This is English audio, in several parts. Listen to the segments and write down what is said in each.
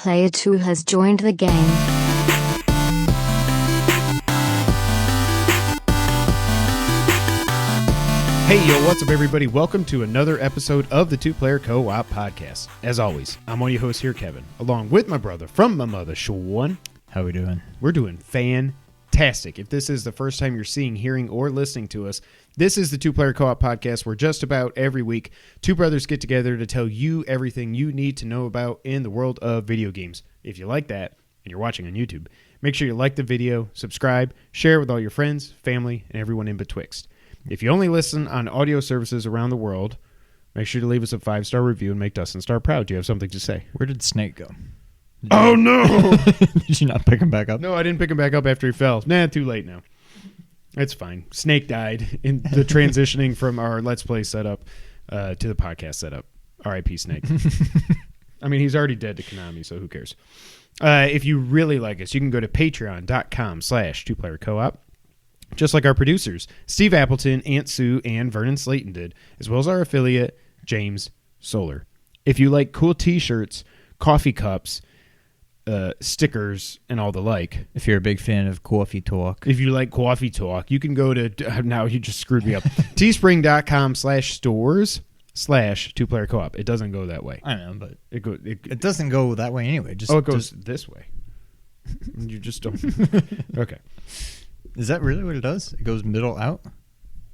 Player 2 has joined the game. Hey, yo, what's up, everybody? Welcome to another episode of the Two-Player Co-op Podcast. As always, I'm one of your hosts here, Kevin, along with my brother from my mother, Sean. How we doing? We're doing fantastic. If this is the first time you're seeing, hearing, or listening to us, this is the Two-Player Co-op Podcast, where just about every week, two brothers get together to tell you everything you need to know about in the world of video games. If you like that, and you're watching on YouTube, make sure you like the video, subscribe, share with all your friends, family, and everyone in betwixt. If you only listen on audio services around the world, make sure to leave us a 5-star review and make Dustin Star proud. Do you have something to say? Where did Snake go? Oh, no! Did you not pick him back up? No, I didn't pick him back up after he fell. Nah, too late now. It's fine. Snake died in the transitioning from our Let's Play setup to the podcast setup. R.I.P. Snake. I mean, he's already dead to Konami, so who cares? If you really like us, you can go to patreon.com/twoplayercoop. Just like our producers, Steve Appleton, Aunt Sue, and Vernon Slayton did, as well as our affiliate, James Solar. If you like cool t-shirts, coffee cups, stickers, and all the like. If you're a big fan of coffee talk. If you like coffee talk, you can go to, now you just screwed me up, teespring.com/stores/two-player-co-op. It doesn't go that way. I know, but it doesn't go that way anyway. It goes this way. You just don't. Okay. Is that really what it does? It goes middle out?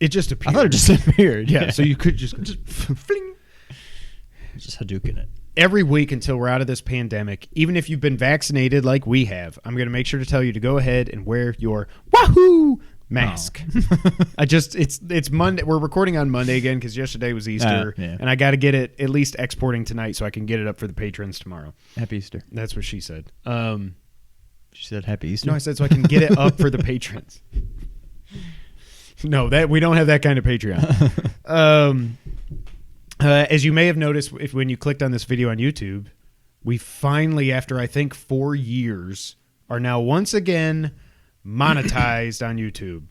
It just appeared. I thought it just appeared. Yeah, so you could just fling. Just Hadouken it. Every week until we're out of this pandemic, even if you've been vaccinated like we have, I'm going to make sure to tell you to go ahead and wear your Wahoo mask. Oh. It's Monday. We're recording on Monday again because yesterday was Easter, and I got to get it at least exporting tonight so I can get it up for the patrons tomorrow. Happy Easter. That's what she said. She said Happy Easter? No, I said so I can get it up for the patrons. No, that we don't have that kind of Patreon. As you may have noticed when you clicked on this video on YouTube, we finally, after I think 4 years, are now once again monetized on YouTube.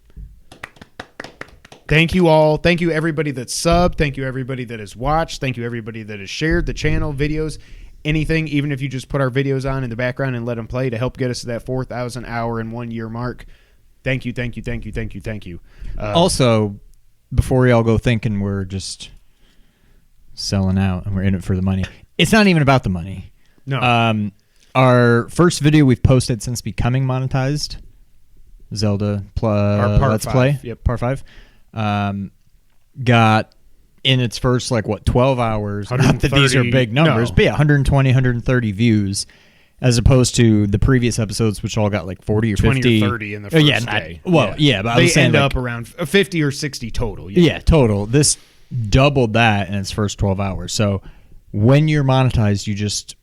Thank you all. Thank you everybody that's subbed. Thank you everybody that has watched. Thank you everybody that has shared the channel, videos, anything, even if you just put our videos on in the background and let them play to help get us to that 4,000 hour and 1 year mark. Thank you, thank you, thank you, thank you, thank you. Also, before we all go thinking we're just selling out and we're in it for the money, it's not even about the money. No. Our first video we've posted since becoming monetized, Zelda Let's Play, Part 5, got in its first, 12 hours, not that these are big numbers, but 120, 130 views, as opposed to the previous episodes, which all got 40 or 50. 20 or 30 in the first day. But I was saying end up around 50 or 60 total. Yeah, total. This doubled that in its first 12 hours. So when you're monetized, you just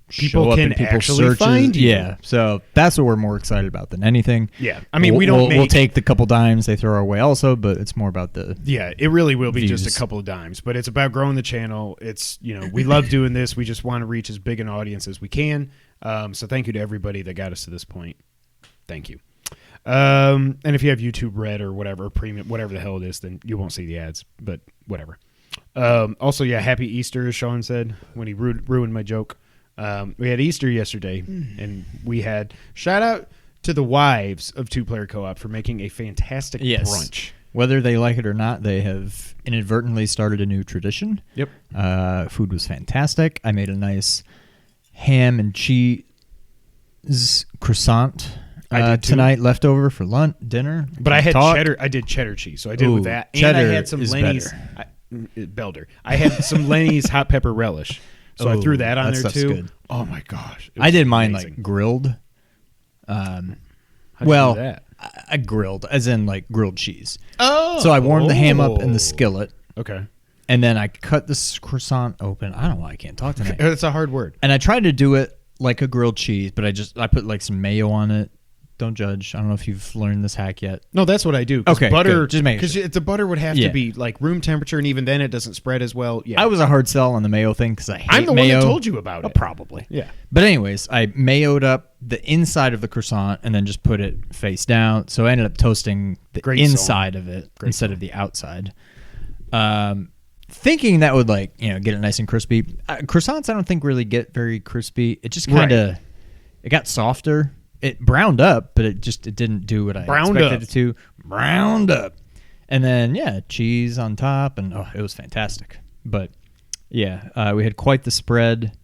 people can actually find you. Yeah, so that's what we're more excited about than anything. Yeah, I mean, we'll take the couple dimes they throw our way also, but it's more about the it really will be views. Just a couple of dimes, but it's about growing the channel. It's we love doing this. We just want to reach as big an audience as we can. So thank you to everybody that got us to this point. Thank you. And if you have YouTube Red or whatever premium, whatever the hell it is, then you won't see the ads. But whatever. Also, Happy Easter, as Sean said when he ruined my joke. We had Easter yesterday, and we had shout out to the wives of Two-Player Co-op for making a fantastic brunch. Whether they like it or not, they have inadvertently started a new tradition. Yep. Food was fantastic. I made a nice ham and cheese croissant tonight, leftover for dinner. But I had cheddar. I did cheddar cheese, so I did with that. And I had some Lenny's Belder. I had some Lenny's hot pepper relish. So I threw that on there too. Good. Oh my gosh! I did mine grilled. How'd you do that? I grilled, as in grilled cheese. Oh, so I warmed the ham up in the skillet. Okay. And then I cut this croissant open. I don't know why I can't talk tonight. It's a hard word. And I tried to do it like a grilled cheese, but I put some mayo on it. Don't judge. I don't know if you've learned this hack yet. No, that's what I do. Okay, butter, good. Just make because the butter would have to be room temperature, and even then it doesn't spread as well. Yeah, I was a hard sell on the mayo thing because I hate mayo. I'm the one that told you about it. Probably. Yeah. But anyways, I mayoed up the inside of the croissant and then just put it face down. So I ended up toasting the inside of it instead of the outside. thinking that would get it nice and crispy. Croissants, I don't think really get very crispy. It just kind of it got softer. It browned up, but it didn't do what I expected it to. Browned up, and then cheese on top, and it was fantastic. But we had quite the spread.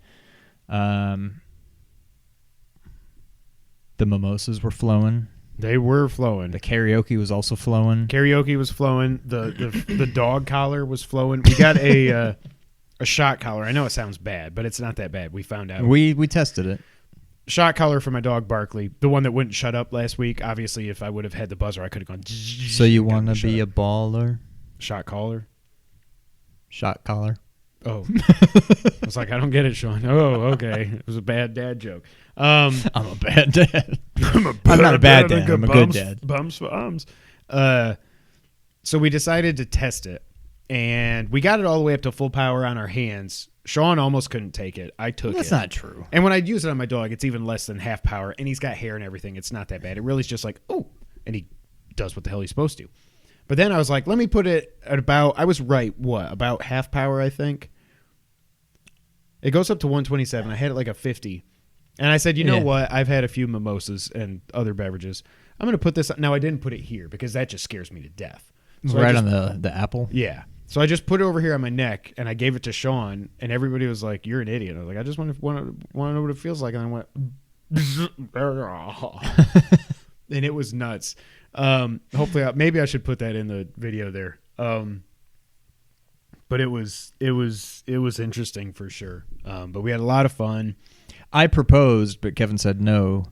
The mimosas were flowing. They were flowing. The karaoke was also flowing. The dog collar was flowing. We got a shot collar. I know it sounds bad, but it's not that bad. We found out. We tested it. Shot collar for my dog Barkley, the one that wouldn't shut up last week. Obviously, if I would have had the buzzer, I could have gone. So you want to be a baller? Shot collar. Shot collar. Oh, I was like, I don't get it, Sean. Oh, okay. It was a bad dad joke. I'm a bad dad. I'm not a bad dad. I'm a good dad. Bums for arms. So we decided to test it, and we got it all the way up to full power on our hands. Sean almost couldn't take it. I took it. That's not true. And when I use it on my dog, it's even less than half power, and he's got hair and everything. It's not that bad. It really is just like, oh, and he does what the hell he's supposed to. But then I was like, let me put it at about, I was right, about half power, I think. It goes up to 127. I had it like a 50. And I said, you know what? I've had a few mimosas and other beverages. I'm going to put this, now I didn't put it here because that just scares me to death. So right on the apple? Yeah. So I just put it over here on my neck, and I gave it to Sean, and everybody was like, you're an idiot. I was like, I just want to know what it feels like. And I went, and it was nuts. Hopefully, maybe I should put that in the video there. But it was interesting for sure. But we had a lot of fun. I proposed, but Kevin said no,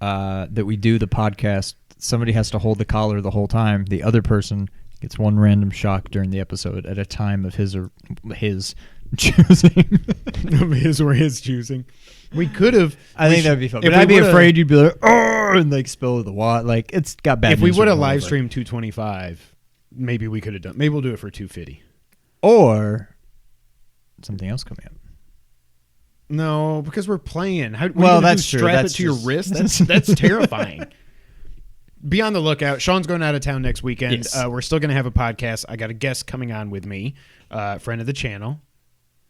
that we do the podcast. Somebody has to hold the collar the whole time. The other person gets one random shock during the episode at a time of his choosing. Of his or his choosing. We could have. I think that'd be fun. But I'd be afraid you'd be like, oh, and like spill the water. Like it's got bad. If we would have live streamed 225, maybe we could have done. Maybe we'll do it for 250. Or something else coming up. No, because we're playing. That's true. Strap it to your wrist. That's terrifying. Be on the lookout. Sean's going out of town next weekend. Yes. We're still going to have a podcast. I got a guest coming on with me, friend of the channel.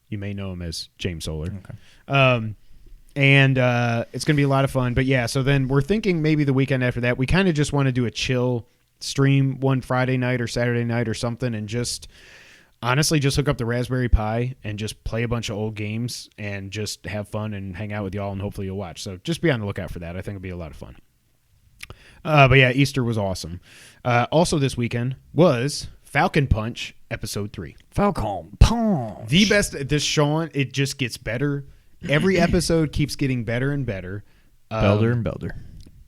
You may know him as James Solar. Okay. And it's going to be a lot of fun. But yeah, so then we're thinking maybe the weekend after that, we kind of just want to do a chill stream one Friday night or Saturday night or something, and just honestly just hook up the Raspberry Pi and just play a bunch of old games and just have fun and hang out with y'all, and hopefully you'll watch. So just be on the lookout for that. I think it'll be a lot of fun. But yeah, Easter was awesome. Also this weekend was Falcon Punch Episode 3. Falcon Punch. The best. This Sean, it just gets better. Every episode keeps getting better and better. Belder and belder.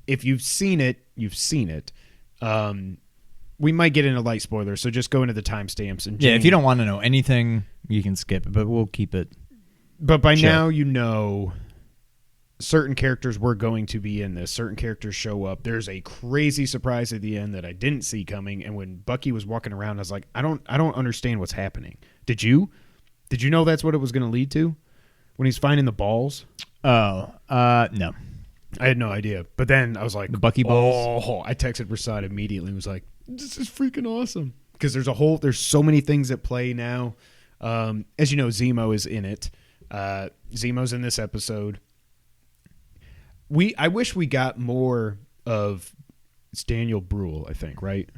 If you've seen it, you've seen it. We might get into light spoilers, so just go into the timestamps. And if you don't want to know anything, you can skip it, but we'll keep it. But by now, you know certain characters were going to be in this. Certain characters show up. There's a crazy surprise at the end that I didn't see coming. And when Bucky was walking around, I was like, I don't understand what's happening. Did you? Did you know that's what it was going to lead to? When he's finding the balls? Oh, no. I had no idea. But then I was like, the Bucky balls? Oh, I texted Prasad immediately and was like, this is freaking awesome. Because there's so many things at play now. As you know, Zemo is in it. Zemo's in this episode. I wish we got more of, it's Daniel Bruhl, I think, right?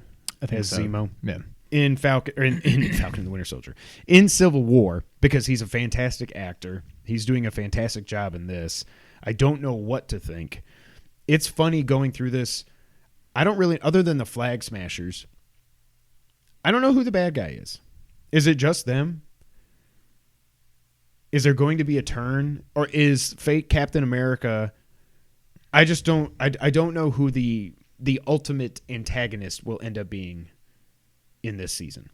I think as so. Zemo. Yeah. In Falcon and the Winter Soldier. In Civil War, because he's a fantastic actor. He's doing a fantastic job in this. I don't know what to think. It's funny going through this. I don't really, other than the Flag Smashers, I don't know who the bad guy is. Is it just them? Is there going to be a turn? Or is fake Captain America... I just don't. I don't know who the ultimate antagonist will end up being in this season.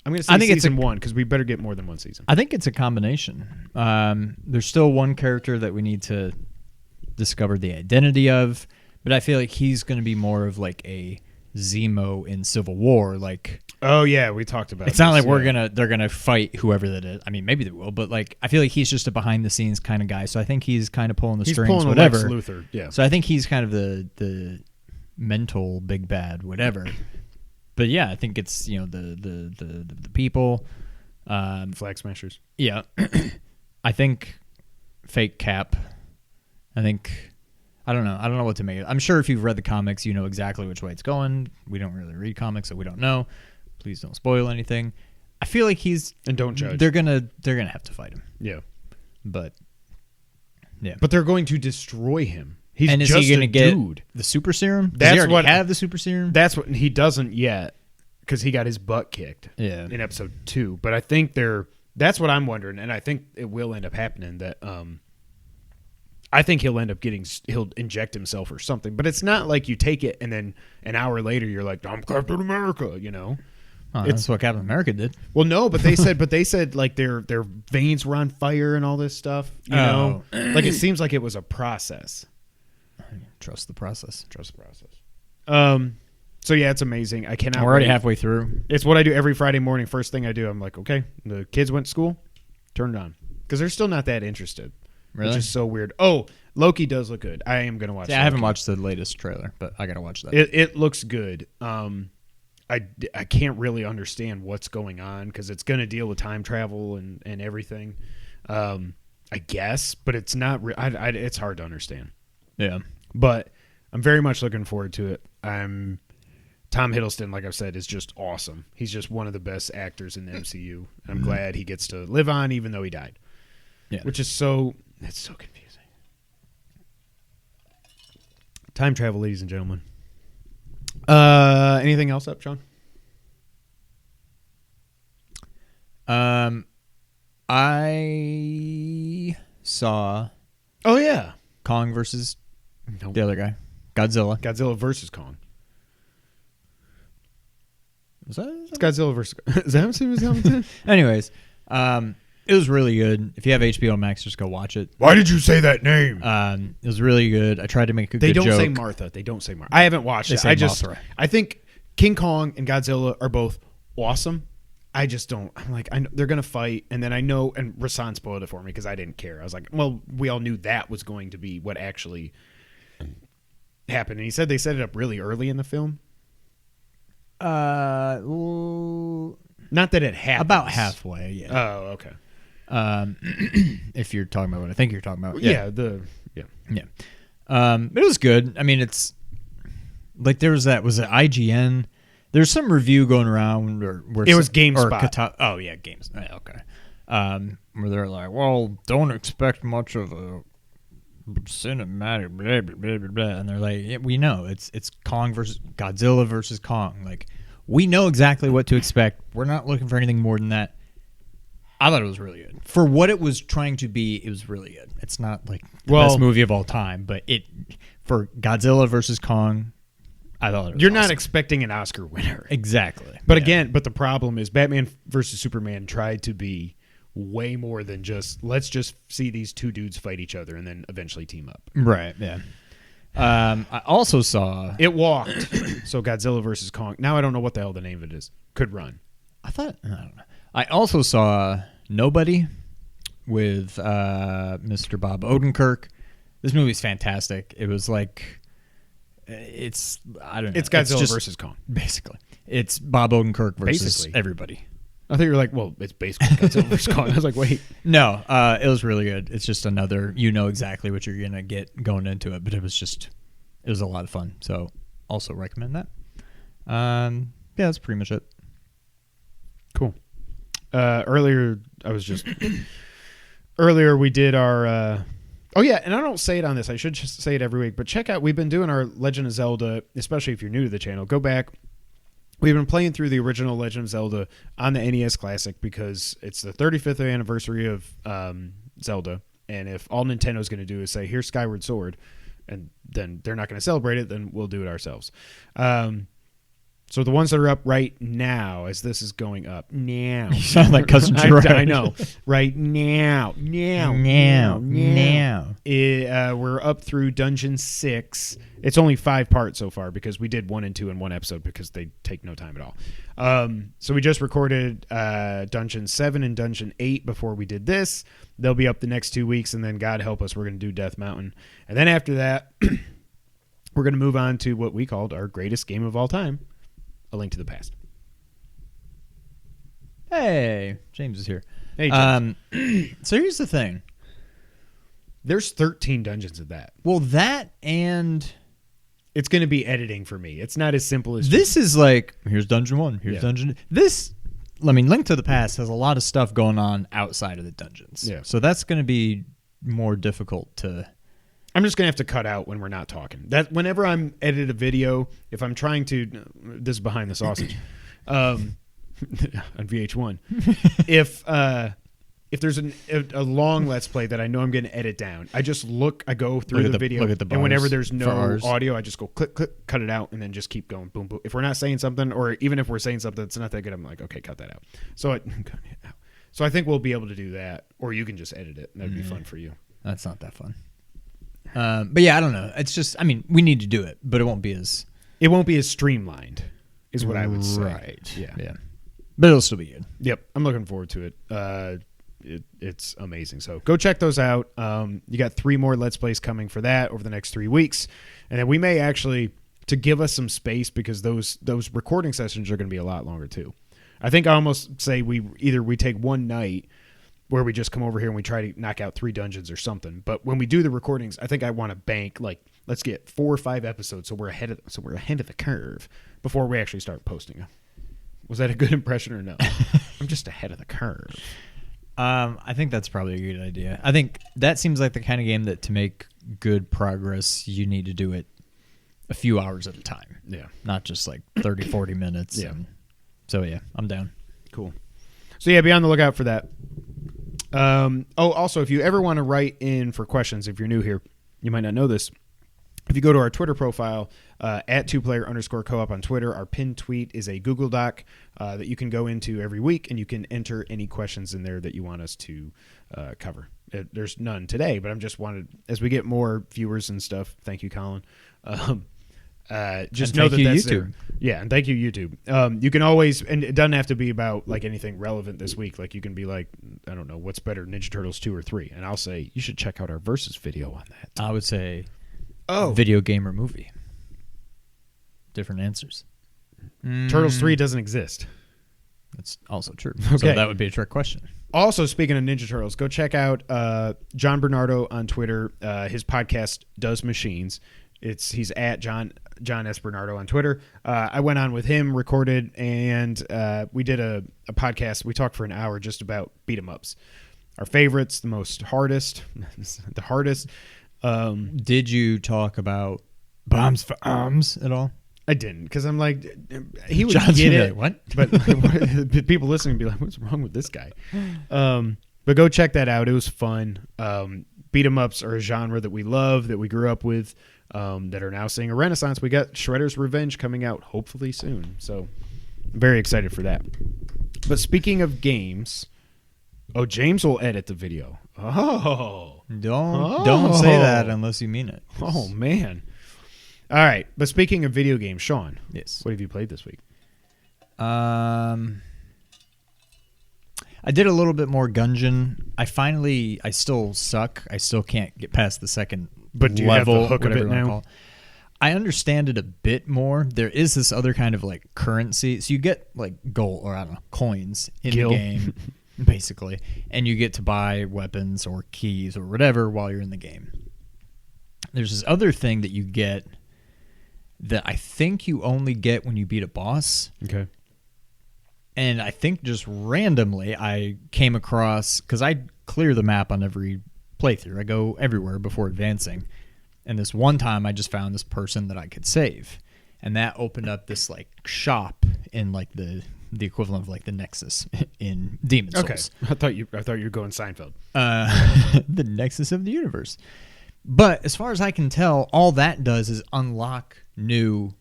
I'm going to say season one because we better get more than one season. I think it's a combination. There's still one character that we need to discover the identity of, but I feel like he's going to be more of like a Zemo in Civil War. Like, oh yeah, we talked about. It's not like they're gonna fight whoever that is. I mean, maybe they will, but like I feel like he's just a behind the scenes kind of guy. So I think he's kind of pulling the strings, pulling whatever. Lex Luthor, yeah. So I think he's kind of the mental big bad, whatever. But yeah, I think it's the people. Flag Smashers. Yeah. I think fake Cap. I don't know. I don't know what to make it. I'm sure if you've read the comics, you know exactly which way it's going. We don't really read comics, so we don't know. Please don't spoil anything. I feel like and don't judge. They're gonna have to fight him. Yeah. But they're going to destroy him. He's and is just he going to get dude. The super serum? Does That's he already what have the super serum? That's what he doesn't yet, because he got his butt kicked. Yeah. In episode 2. But I think that's what I'm wondering, and I think it will end up happening. That I think he'll inject himself or something. But it's not like you take it and then an hour later you're like, I'm Captain America, you know. That's what Captain America did. Well, no, but they said like their veins were on fire and all this stuff. You know, like it seems like it was a process. Trust the process. So yeah, it's amazing. I cannot. We're already halfway through. It's what I do every Friday morning. First thing I do, I'm like, okay, the kids went to school, turn it on, because they're still not that interested. Really? Which is so weird. Oh, Loki does look good. I am gonna watch. Yeah, I haven't watched the latest trailer, but I gotta watch that. It looks good. I can't really understand what's going on, because it's going to deal with time travel and everything, I guess, but it's not. It's hard to understand. Yeah, but I'm very much looking forward to it. Tom Hiddleston, like I've said, is just awesome. He's just one of the best actors in the MCU, and I'm glad he gets to live on, even though he died. Yeah, which is it's so confusing. Time travel, ladies and gentlemen. Anything else up, Sean? I saw. Oh yeah, Kong versus the other guy, Godzilla. Godzilla versus Kong. Is that? It's Godzilla versus. Is that something? Anyways, it was really good. If you have HBO Max, just go watch it. Why did you say that name? It was really good. I tried to make a good joke. They don't say Martha. They don't say Martha. I haven't watched it. I think King Kong and Godzilla are both awesome. I just don't. I'm like, I know they're gonna fight, and then I know. And Rasan spoiled it for me because I didn't care. I was like, well, we all knew that was going to be what actually happened. And he said they set it up really early in the film. Not that it happened. About halfway. Yeah. Oh, okay. If you're talking about what I think you're talking about. Yeah. It was good. I mean, it's like was it IGN? There's some review going around where it was GameSpot. Games. Okay. Where they're like, well, don't expect much of a cinematic, blah, blah, blah, blah, blah. And they're like, yeah, we know it's Kong versus Godzilla versus Kong. Like, we know exactly what to expect. We're not looking for anything more than that. I thought it was really good. For what it was trying to be, it was really good. It's not like the best movie of all time, but for Godzilla versus Kong, I thought it was You're awesome. Not expecting an Oscar winner. Exactly. But again, the problem is Batman versus Superman tried to be way more than just, let's just see these two dudes fight each other and then eventually team up. Right, yeah. I also saw... It walked. So Godzilla versus Kong. Now I don't know what the hell the name of it is. Could run. I don't know. I also saw Nobody with Mr. Bob Odenkirk. This movie's fantastic. It was like... I don't know. It's Godzilla versus Kong. Basically. It's Bob Odenkirk versus everybody. I thought you were like, well, it's basically Godzilla versus Kong. I was like, wait. No, it was really good. It's just another, you know exactly what you're going to get going into it, but it was a lot of fun. So also recommend that. Yeah, that's pretty much it. Cool. Earlier we did our... Oh, yeah, and I don't say it on this. I should just say it every week. But check out, we've been doing our Legend of Zelda, especially if you're new to the channel. Go back. We've been playing through the original Legend of Zelda on the NES Classic because it's the 35th anniversary of Zelda. And if all Nintendo's going to do is say, here's Skyward Sword, and then they're not going to celebrate it, then we'll do it ourselves. So the ones that are up right now, as this is going up now. You sound like Cousin Gerard. I know. Right now. We're up through Dungeon 6. It's only 5 parts so far because we did 1 and 2 in one episode because they take no time at all. So we just recorded Dungeon 7 and Dungeon 8 before we did this. They'll be up the next 2 weeks, and then God help us, we're going to do Death Mountain. And then after that, we're going to move on to what we called our greatest game of all time, A Link to the Past. Hey, James is here. Hey, James. So here's the thing. There's 13 dungeons of that. Well, that and it's going to be editing for me. It's not as simple as this is like, here's dungeon 1, here's dungeon. This, I mean, Link to the Past has a lot of stuff going on outside of the dungeons. Yeah. So that's going to be more difficult to. I'm just going to have to cut out when we're not talking. That whenever I'm edit a video, if I'm trying to, this is behind the sausage, on VH1. If there's a long Let's Play that I know I'm going to edit down, I just I go through the video, and whenever there's no audio, I just go click, click, cut it out, and then just keep going, boom, boom. If we're not saying something, or even if we're saying something that's not that good, I'm like, okay, cut that out. So I think we'll be able to do that, or you can just edit it, and that'd be fun for you. That's not that fun. But yeah, I don't know. It's just, I mean, we need to do it, but it won't be as streamlined, is what I would say. Right. Yeah. But it'll still be good. Yep. I'm looking forward to it. It's amazing. So go check those out. You got 3 more Let's Plays coming for that over the next 3 weeks. And then we may actually, to give us some space, because those recording sessions are going to be a lot longer too. I think I almost say we take one night where we just come over here and we try to knock out 3 dungeons or something. But when we do the recordings, I think I want to bank, like, let's get 4 or 5 episodes so we're ahead of the curve before we actually start posting them. Was that a good impression or no? I'm just ahead of the curve. I think that's probably a good idea. I think that seems like the kind of game that to make good progress, you need to do it a few hours at a time. Yeah. Not just like 30, 40 minutes. Yeah. So yeah, I'm down. Cool. So yeah, be on the lookout for that. Also, if you ever want to write in for questions, if you're new here, you might not know this. If you go to our Twitter profile, at 2player_co-op on Twitter, our pinned tweet is a Google Doc that you can go into every week, and you can enter any questions in there that you want us to cover. There's none today, but I'm just wanted, as we get more viewers and stuff, thank you, Colin. Just know that that's YouTube. there. Yeah, and thank you, YouTube. You can always, and it doesn't have to be about like anything relevant this week. Like you can be like, I don't know, what's better, Ninja Turtles 2 or 3? And I'll say, you should check out our Versus video on that. I would say video game or movie. Different answers. Turtles 3 doesn't exist. That's also true. Okay. So that would be a trick question. Also, speaking of Ninja Turtles, go check out John Bernardo on Twitter. His podcast, Does Machines. He's at John S. Bernardo on Twitter. I went on with him, recorded, and we did a podcast. We talked for an hour just about beat-em-ups. Our favorites, the hardest. Did you talk about Bombs for Arms at all? I didn't, because I'm like, he would John's get it. Like, what? But people listening would be like, what's wrong with this guy? But go check that out. It was fun. Beat-em-ups are a genre that we love, that we grew up with, that are now seeing a renaissance. We got Shredder's Revenge coming out hopefully soon. So I'm very excited for that. But speaking of games, James will edit the video. Don't say that unless you mean it. Oh, man. All right, but speaking of video games, Sean, yes, what have you played this week? I did a little bit more Gungeon. I still suck. I still can't get past the second but do you level, have the hook of it now? I understand it a bit more. There is this other kind of like currency. So you get like gold, or I don't know, coins in the game, basically, and you get to buy weapons or keys or whatever while you're in the game. There's this other thing that you get that I think you only get when you beat a boss. Okay. And I think just randomly I came across, because I clear the map on every playthrough. I go everywhere before advancing. And this one time I just found this person that I could save. And that opened up this like shop in like the equivalent of like the Nexus in Demon's Souls. I thought you were going Seinfeld. The Nexus of the universe. But as far as I can tell, all that does is unlock new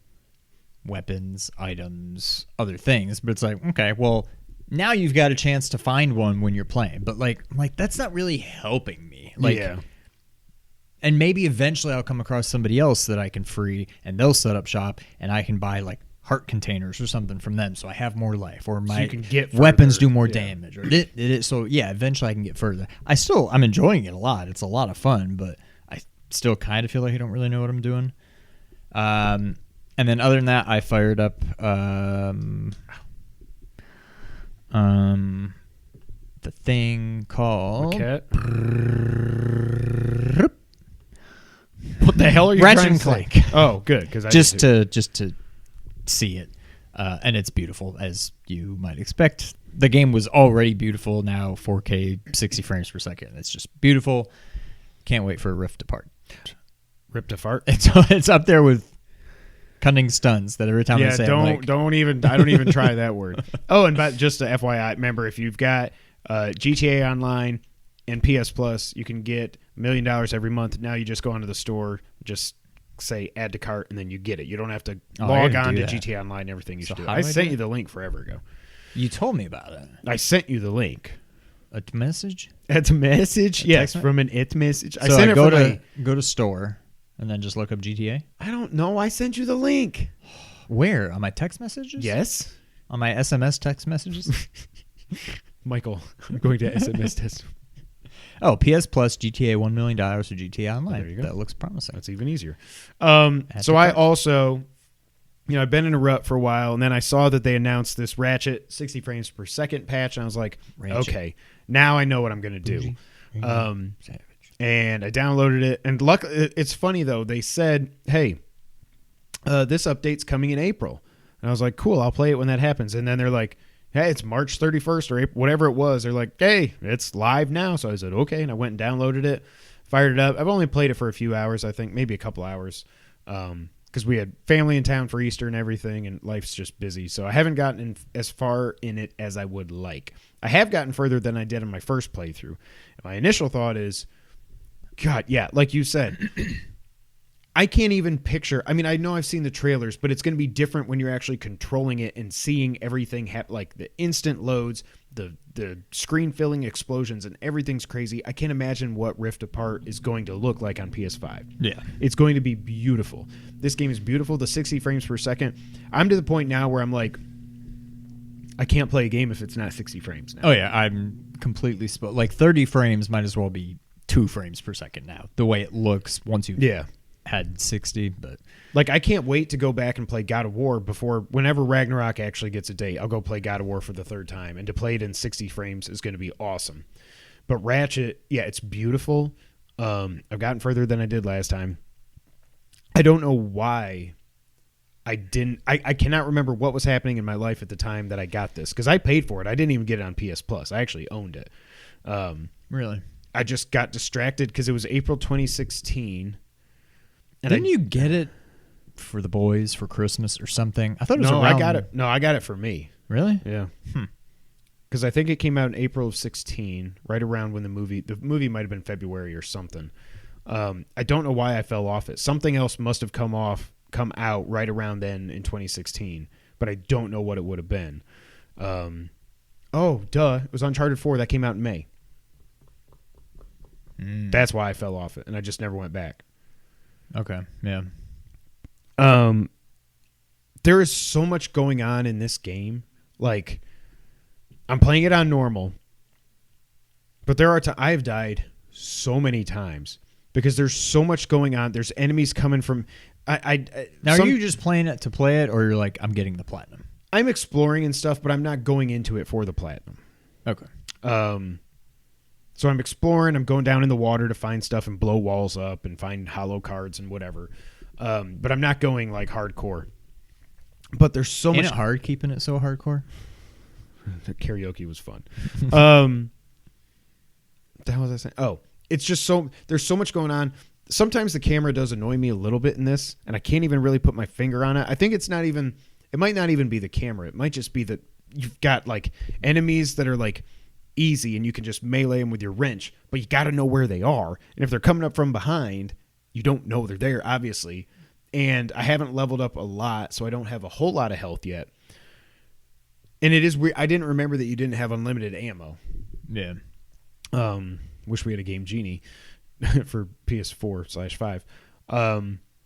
weapons, items, other things. But it's like, okay, well, now you've got a chance to find one when you're playing. But like that's not really helping me. Like, yeah. And maybe eventually I'll come across somebody else that I can free, and they'll set up shop, and I can buy like heart containers or something from them, so I have more life, or my weapons do more damage, or so yeah, eventually I can get further. I'm enjoying it a lot. It's a lot of fun, but I still kind of feel like I don't really know what I'm doing. And then other than that, I fired up The thing called What the hell are you Ratchet trying and to Clank. say? Oh, good, because just to see it, and it's beautiful as you might expect. The game was already beautiful. Now 4K, 60 frames per second. It's just beautiful. Can't wait for Rift Apart. Ripped a fart. It's up there with cunning stuns that every time I say don't even try that word. Oh, and but just a FYI, remember if you've got GTA Online and PS Plus, you can get $1 million every month. Now you just go onto the store, just say add to cart, and then you get it. You don't have to log on to GTA Online and everything. I sent you the link forever ago. You told me about it. I sent you the link. A message? It's a message? Yes, from an it message. So I sent it go to store and then just look up GTA? I don't know. I sent you the link. Where? On my text messages? Yes. On my SMS text messages? Michael, I'm going to SMS test. Oh, PS Plus, GTA $1 million or GTA Online. There you go. That looks promising. That's even easier. So I also, I've been in a rut for a while, and then I saw that they announced this Ratchet 60 frames per second patch, and I was like, okay, now I know what I'm going to do. And I downloaded it, and luckily, it's funny though. They said, hey, this update's coming in April. And I was like, cool, I'll play it when that happens. And then they're like, hey, it's March 31st or April, whatever it was. They're like, hey, it's live now. So I said, okay. And I went and downloaded it, fired it up. I've only played it for a few hours, I think, maybe a couple hours, because we had family in town for Easter and everything, and life's just busy. So I haven't gotten as far in it as I would like. I have gotten further than I did in my first playthrough. My initial thought is, God, yeah, like you said, I can't even picture. I mean, I know I've seen the trailers, but it's going to be different when you're actually controlling it and seeing everything like the instant loads, the screen filling explosions, and everything's crazy. I can't imagine what Rift Apart is going to look like on PS5. Yeah. It's going to be beautiful. This game is beautiful. The 60 frames per second. I'm to the point now where I'm like, I can't play a game if it's not 60 frames now. Oh, yeah. I'm completely like 30 frames might as well be 2 frames per second now, the way it looks once you've had 60. But like, I can't wait to go back and play God of War whenever Ragnarok actually gets a date. I'll go play God of War for the third time, and to play it in 60 frames is going to be awesome. But Ratchet, yeah, it's beautiful. I've gotten further than I did last time. I don't know why I didn't. I cannot remember what was happening in my life at the time that I got this, because I paid for it. I didn't even get it on PS Plus. I actually owned it. Really? I just got distracted because it was April 2016. And Didn't you get it for the boys for Christmas or something? I thought it was around... I got it. No, I got it for me. Really? Yeah. Because I think it came out in April of 16, right around when the movie might have been February or something. I don't know why I fell off it. Something else must have come out right around then in 2016, but I don't know what it would have been. Oh, duh. It was Uncharted 4. That came out in May. That's why I fell off it, and I just never went back. Okay, yeah. There is so much going on in this game. Like, I'm playing it on normal, but there are I've died so many times because there's so much going on. There's enemies coming from. Are you just playing it to play it, or you're like, I'm getting the platinum? I'm exploring and stuff, but I'm not going into it for the platinum. Okay. So I'm exploring. I'm going down in the water to find stuff and blow walls up and find hollow cards and whatever. But I'm not going like hardcore. But there's so much. Ain't it hard keeping it so hardcore? The karaoke was fun. What the hell was I saying? Oh, it's just there's so much going on. Sometimes the camera does annoy me a little bit in this, and I can't even really put my finger on it. I think it might not even be the camera. It might just be that you've got like enemies that are like easy and you can just melee them with your wrench, but you got to know where they are. And if they're coming up from behind, you don't know they're there, obviously. And I haven't leveled up a lot, so I don't have a whole lot of health yet. And it is weird. I didn't remember that you didn't have unlimited ammo. Yeah. Wish we had a Game Genie for PS4/5.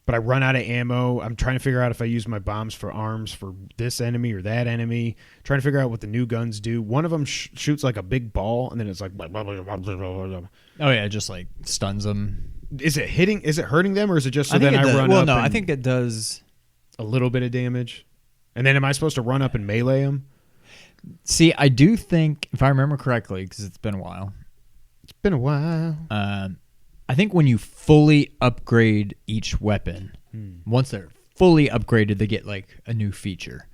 But I run out of ammo. I'm trying to figure out if I use my bombs for arms for this enemy or that enemy. Trying to figure out what the new guns do. One of them shoots like a big ball, and then it's like... Oh, yeah, just like stuns them. Is it hurting them, or is it just so then I run up? Well, no, I think it does a little bit of damage. And then am I supposed to run up and melee them? See, I do think, if I remember correctly, because it's been a while. It's been a while. I think when you fully upgrade each weapon, once they're fully upgraded, they get like a new feature.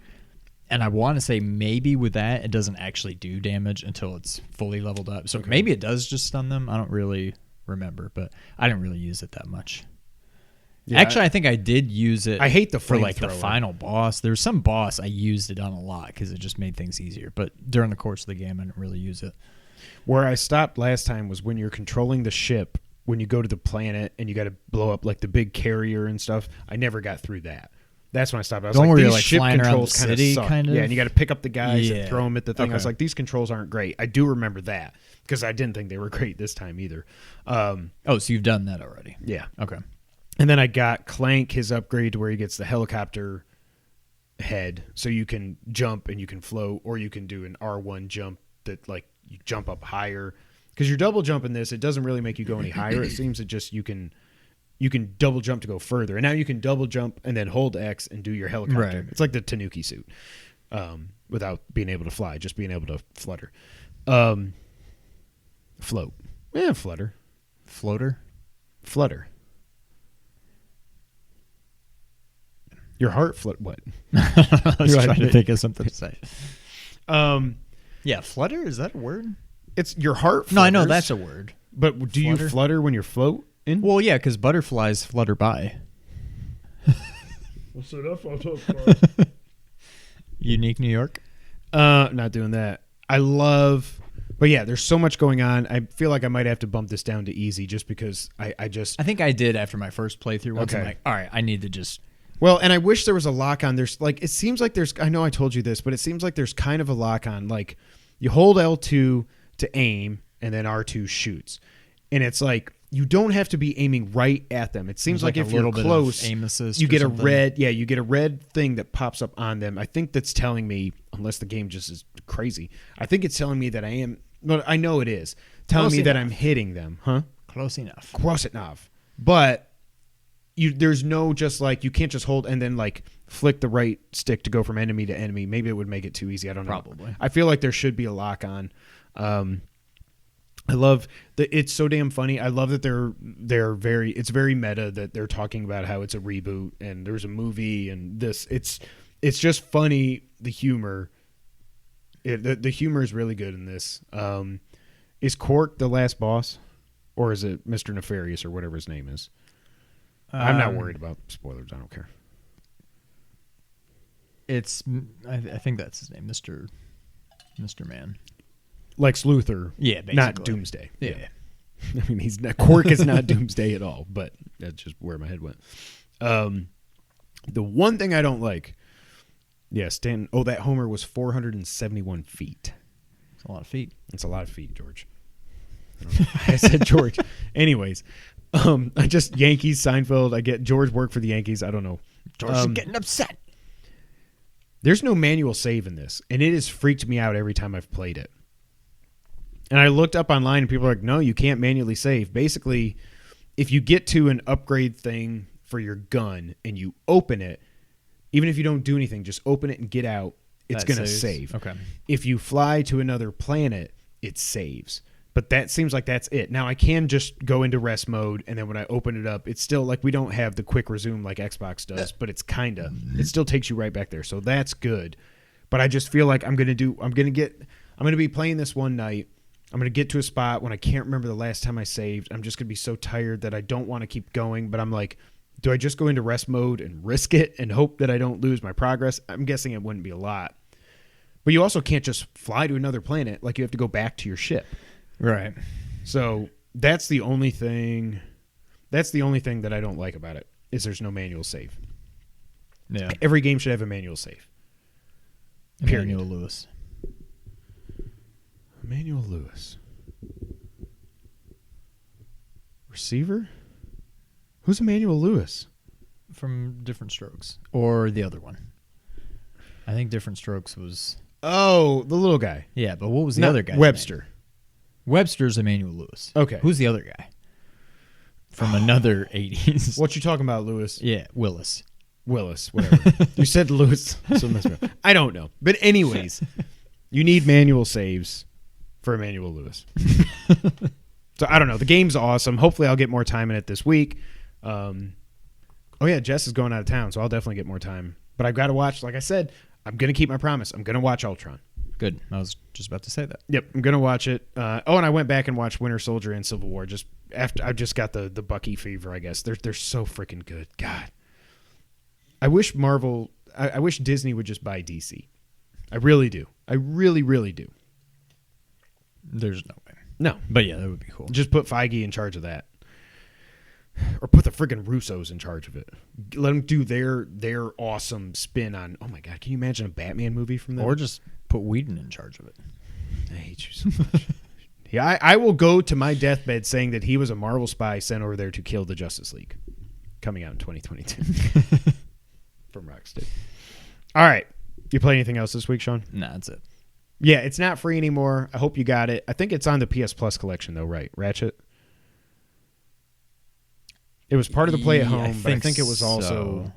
And I want to say maybe with that, it doesn't actually do damage until it's fully leveled up. So maybe it does just stun them. I don't really remember, but I didn't really use it that much. Yeah, actually, I think I did use it. I hate the for like the final boss. There was some boss I used it on a lot because it just made things easier. But during the course of the game, I didn't really use it. Where I stopped last time was when you're controlling the ship, when you go to the planet and you got to blow up like the big carrier and stuff. I never got through that. That's when I stopped. I was Don't like, worry, these like ship flying controls around the city, kind of. Yeah, and you got to pick up the guys and throw them at the thing. I was like, these controls aren't great. I do remember that because I didn't think they were great this time either. So you've done that already? Yeah. Okay. And then I got Clank, his upgrade to where he gets the helicopter head, so you can jump and you can float, or you can do an R1 jump that like you jump up higher. Because you're double jumping this, it doesn't really make you go any higher. It seems that just you can double jump to go further, and now you can double jump and then hold X and do your helicopter. Right. It's like the Tanuki suit, without being able to fly, just being able to flutter, float. Yeah, flutter, flutter. Your heart What? I was trying to think of something to say. Yeah, flutter, is that a word? It's your heart flutters. No, I know that's a word. But do you flutter when you're floating? Well, yeah, because butterflies flutter by. What's it up? I'll talk about Unique New York? Not doing that. But yeah, there's so much going on. I feel like I might have to bump this down to easy just because I think I did after my first playthrough once. Okay. I'm like, all right, I need to just... Well, and I wish there was a lock on. It seems like there's, I know I told you this, but it seems like there's kind of a lock on. Like you hold L2 to aim and then R2 shoots. And it's like, you don't have to be aiming right at them. It seems like if you're close, aim assist you get a red, you get a red thing that pops up on them. I think that's telling me, unless the game just is crazy, I think it's telling me that I am, but I know it is, telling me that I'm hitting them. Huh? Close enough. But there's no just like, you can't just hold and then like flick the right stick to go from enemy to enemy. Maybe it would make it too easy. I don't know. Probably. I feel like there should be a lock on. I love that it's so damn funny. I love that it's very meta that they're talking about how it's a reboot and there's a movie and this. It's just funny, the humor. The humor is really good in this. Is Quark the last boss, or is it Mr. Nefarious or whatever his name is? I'm not worried about spoilers. I don't care. I think that's his name, Mr. Man. Lex Luthor, yeah, basically. Not Doomsday. Yeah. I mean, Quark is not Doomsday at all, but that's just where my head went. The one thing I don't like, that Homer was 471 feet. That's a lot of feet. It's a lot of feet, George. I said George. Anyways, I just Yankees, Seinfeld. I get George worked for the Yankees. I don't know. George is getting upset. There's no manual save in this, and it has freaked me out every time I've played it. And I looked up online, and people are like, no, you can't manually save. Basically, if you get to an upgrade thing for your gun and you open it, even if you don't do anything, just open it and get out, it's going to save. Okay. If you fly to another planet, it saves. But that seems like that's it. Now, I can just go into rest mode, and then when I open it up, it's still like we don't have the quick resume like Xbox does, but it's kind of, it still takes you right back there. So that's good. But I just feel like I'm going to be playing this one night. I'm going to get to a spot when I can't remember the last time I saved. I'm just going to be so tired that I don't want to keep going. But I'm like, do I just go into rest mode and risk it and hope that I don't lose my progress? I'm guessing it wouldn't be a lot. But you also can't just fly to another planet. Like, you have to go back to your ship. Right. So that's the only thing that I don't like about it, is there's no manual save. Yeah. Every game should have a manual save. Emmanuel Lewis. Emmanuel Lewis. Receiver? Who's Emmanuel Lewis? From Different Strokes. Or the other one. I think Different Strokes was... Oh, the little guy. Yeah, but what was the other guy? Webster. Webster's Emmanuel Lewis. Okay. Who's the other guy? From another 80s. What you talking about, Lewis? Yeah, Willis, whatever. You said Lewis. So I don't know. But anyways, You need manual saves for Emmanuel Lewis. So I don't know. The game's awesome. Hopefully I'll get more time in it this week. Jess is going out of town, so I'll definitely get more time. But I've got to watch, like I said, I'm going to keep my promise. I'm going to watch Ultron. Good. I was just about to say that. Yep, I'm going to watch it. And I went back and watched Winter Soldier and Civil War just after I just got the Bucky fever, I guess. They're so freaking good. God. I wish I wish Disney would just buy DC. I really do. I really, really do. There's no way. No. But yeah, that would be cool. Just put Feige in charge of that. Or put the friggin' Russos in charge of it. Let them do their awesome spin on, oh my God, can you imagine a Batman movie from them? Or just put Whedon in charge of it. I hate you so much. Yeah, I will go to my deathbed saying that he was a Marvel spy sent over there to kill the Justice League. Coming out in 2022. From Rocksteady. All right. You play anything else this week, Sean? Nah, that's it. Yeah, it's not free anymore. I hope you got it. I think it's on the PS Plus collection, though, right? Ratchet? It was part of the Play at Home, but I think it was also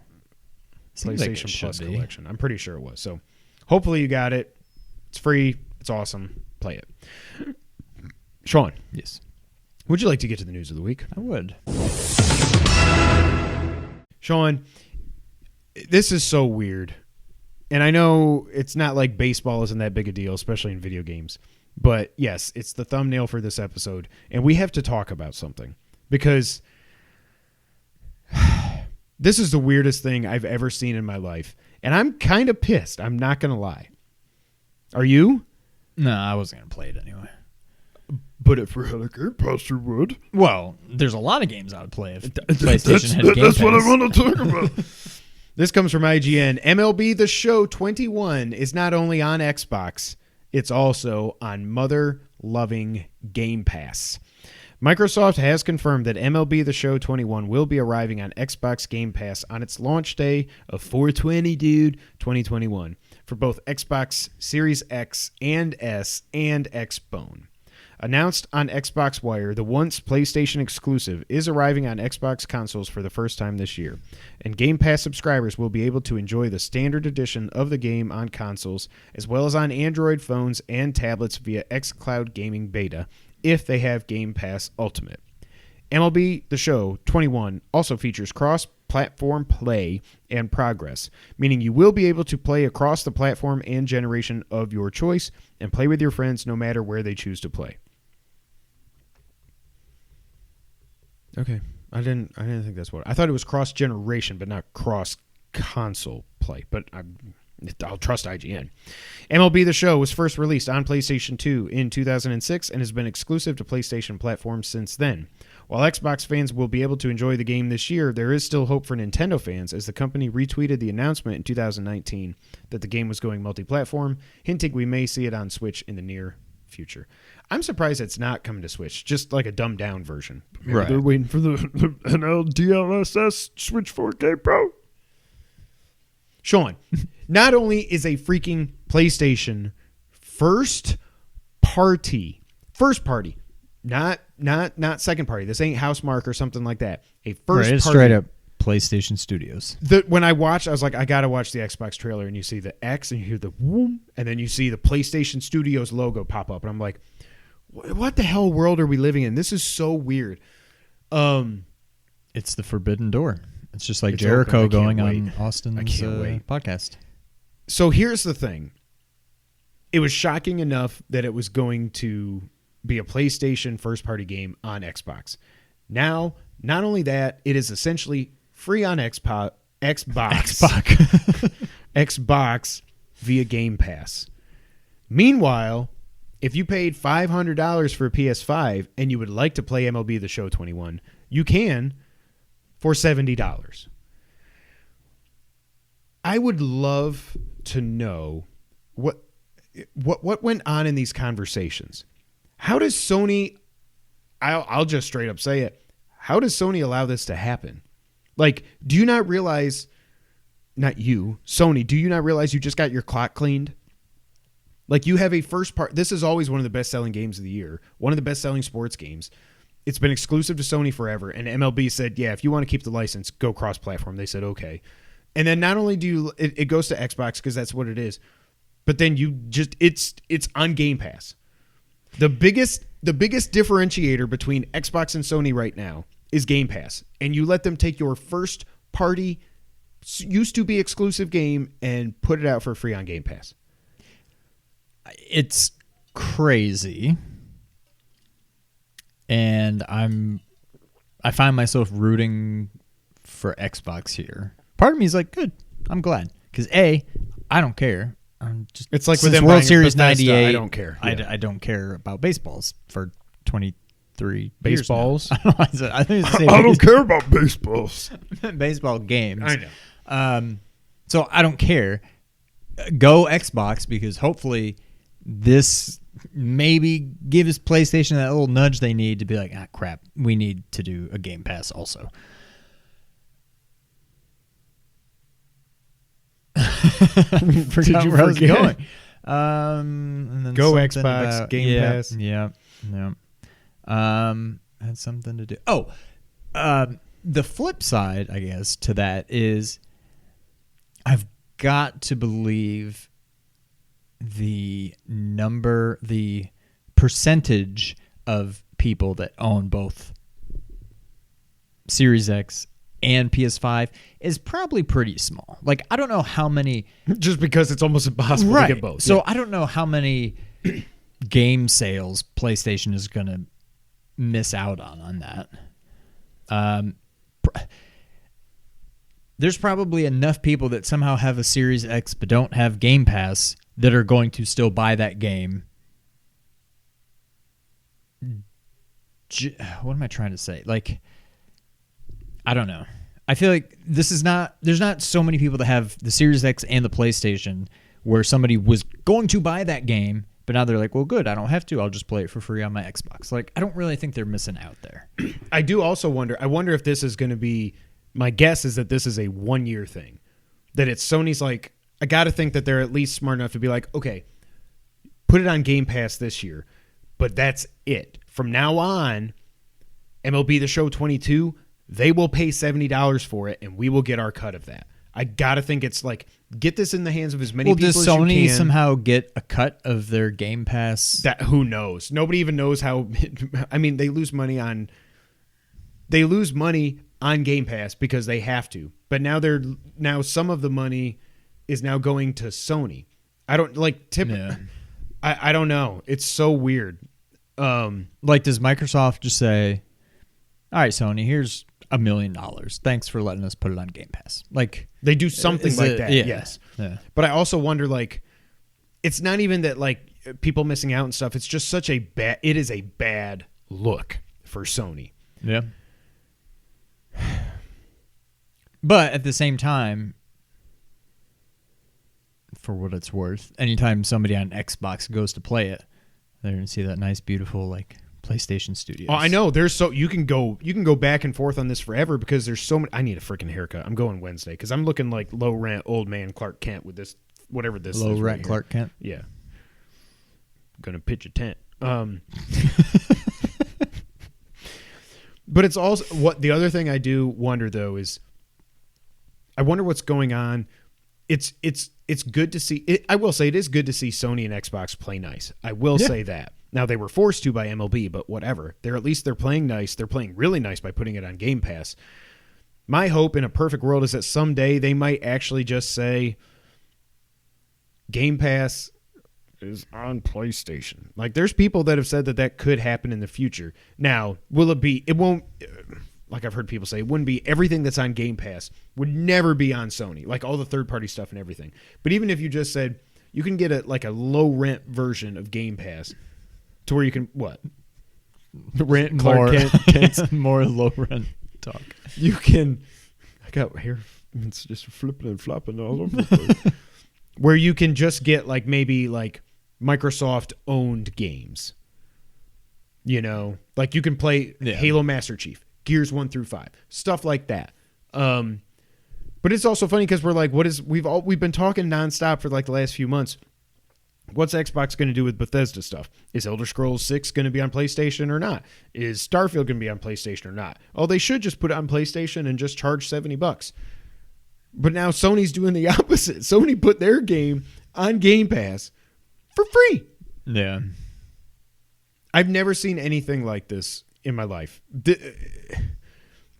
PlayStation Plus collection. I'm pretty sure it was. So hopefully you got it. It's free. It's awesome. Play it. Sean. Yes. Would you like to get to the news of the week? I would. Sean, this is so weird. And I know it's not like baseball isn't that big a deal, especially in video games. But yes, it's the thumbnail for this episode. And we have to talk about something. Because this is the weirdest thing I've ever seen in my life. And I'm kind of pissed. I'm not going to lie. Are you? No, I wasn't going to play it anyway. But if we had a Game Pass, you would. Well, there's a lot of games I would play if PlayStation had Game Pass. That's what I want to talk about. This comes from IGN. MLB The Show 21 is not only on Xbox, it's also on mother-loving Game Pass. Microsoft has confirmed that MLB The Show 21 will be arriving on Xbox Game Pass on its launch day of 4/20, 2021 for both Xbox Series X and S and Xbone. Announced on Xbox Wire, the once PlayStation exclusive is arriving on Xbox consoles for the first time this year, and Game Pass subscribers will be able to enjoy the standard edition of the game on consoles, as well as on Android phones and tablets via xCloud Gaming Beta, if they have Game Pass Ultimate. MLB The Show 21 also features cross-platform play and progress, meaning you will be able to play across the platform and generation of your choice and play with your friends no matter where they choose to play. Okay. I didn't think that's what I thought. It was cross generation, but not cross console play. But I'll trust IGN. MLB The Show was first released on PlayStation 2 in 2006 and has been exclusive to PlayStation platforms since then. While Xbox fans will be able to enjoy the game this year, there is still hope for Nintendo fans, as the company retweeted the announcement in 2019 that the game was going multi-platform, hinting we may see it on Switch in the near future. I'm surprised it's not coming to Switch, just like a dumbed-down version. Right. They're waiting for the NLDLSS Switch 4K Pro. Sean, not only is a freaking PlayStation first party, not second party. This ain't Housemark or something like that. A first party. Straight up PlayStation Studios. When I watched, I was like, I got to watch the Xbox trailer, and you see the X, and you hear the whoom, and then you see the PlayStation Studios logo pop up, and I'm like, what the hell world are we living in? This is so weird. It's the forbidden door. It's just like Jericho going on Austin's podcast. So here's the thing. It was shocking enough that it was going to be a PlayStation first-party game on Xbox. Now, not only that, it is essentially free on Xbox via Game Pass. Meanwhile, if you paid $500 for a PS5 and you would like to play MLB The Show 21, you can for $70. I would love to know what went on in these conversations. How does Sony, I'll just straight up say it, how does Sony allow this to happen? Like, do you not realize, not you, Sony, do you not realize you just got your clock cleaned? Like, you have a first part. This is always one of the best-selling games of the year, one of the best-selling sports games. It's been exclusive to Sony forever, and MLB said, yeah, if you want to keep the license, go cross-platform. They said, okay. And then not only do you, it goes to Xbox because that's what it is, but then you just it's on Game Pass. The biggest differentiator between Xbox and Sony right now is Game Pass, and you let them take your first party used to be exclusive game and put it out for free on Game Pass. It's crazy, and I find myself rooting for Xbox here. Part of me is like, good, I'm glad, because I don't care. It's like with them World Series Bethesda, '98. I don't care. Yeah. I don't care about baseballs for 23 baseballs. Years now. I think it's the same. I don't care about baseballs. Baseball games. I know. So I don't care. Go Xbox, because hopefully this maybe gives PlayStation that little nudge they need to be like, crap, we need to do a Game Pass also. Forgot where I was going. And then Go Xbox, about, Game Pass. Yeah. Had something to do. The flip side, I guess, to that is I've got to believe the percentage of people that own both Series X and PS5 is probably pretty small. Like, I don't know how many... Just because it's almost impossible to get both. So I don't know how many game sales PlayStation is going to miss out on that. There's probably enough people that somehow have a Series X but don't have Game Pass that are going to still buy that game. What am I trying to say? Like, I don't know. I feel like there's not so many people that have the Series X and the PlayStation where somebody was going to buy that game, but now they're like, well, good, I don't have to. I'll just play it for free on my Xbox. Like, I don't really think they're missing out there. I do also wonder if this is going to be, my guess is that this is a 1-year thing. That it's Sony's like, I got to think that they're at least smart enough to be like, okay, put it on Game Pass this year, but that's it. From now on, MLB The Show 22, they will pay $70 for it, and we will get our cut of that. I got to think it's like, get this in the hands of as many people as you can. Does Sony somehow get a cut of their Game Pass? That, who knows? Nobody even knows how. I mean, they lose money on Game Pass because they have to. But now some of the money is now going to Sony. I don't like I don't know. It's so weird. Like, does Microsoft just say, all right, Sony, here's $1 million. Thanks for letting us put it on Game Pass. Like, they do something like that. Yeah, yes. Yeah. But I also wonder, like, it's not even that, like, people missing out and stuff. It's just it is a bad look for Sony. Yeah. But at the same time, for what it's worth, anytime somebody on Xbox goes to play it, they're going to see that nice, beautiful, like, PlayStation Studios. Oh, I know. You can go back and forth on this forever because there's so many. I need a freaking haircut. I'm going Wednesday because I'm looking like low rent old man Clark Kent with this, whatever this is. Low rent Clark Kent? Yeah. Gonna pitch a tent. But it's also, what the other thing I do wonder though is, I wonder what's going on. It's good to see. I will say it is good to see Sony and Xbox play nice. I will say that. Now, they were forced to by MLB, but whatever. They're playing nice. They're playing really nice by putting it on Game Pass. My hope in a perfect world is that someday they might actually just say Game Pass is on PlayStation. Like, there's people that have said that could happen in the future. Now, it won't, like I've heard people say, it wouldn't be everything that's on Game Pass would never be on Sony, like all the third-party stuff and everything. But even if you just said you can get a low-rent version of Game Pass, to where you can rent Clark Kent, more low rent talk. You can. I got hair. It's just flipping and flopping all over the place. Where you can just get maybe Microsoft owned games. You know, like you can play Halo Master Chief, Gears 1 through 5, stuff like that. But it's also funny because we're like, we've been talking nonstop for the last few months. What's Xbox going to do with Bethesda stuff? Is Elder Scrolls 6 going to be on PlayStation or not? Is Starfield going to be on PlayStation or not? Oh, they should just put it on PlayStation and just charge $70. But now Sony's doing the opposite. Sony put their game on Game Pass for free. Yeah. I've never seen anything like this in my life.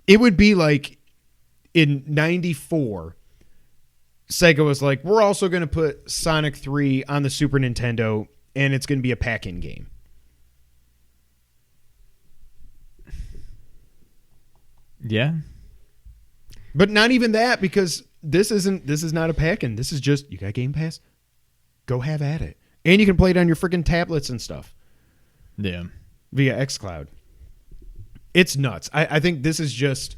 It would be like in 94, Sega was like, we're also going to put Sonic 3 on the Super Nintendo, and it's going to be a pack-in game. Yeah. But not even that, because this is not a pack-in. This is just, you got Game Pass? Go have at it. And you can play it on your freaking tablets and stuff. Yeah. Via xCloud. It's nuts. I think this is just...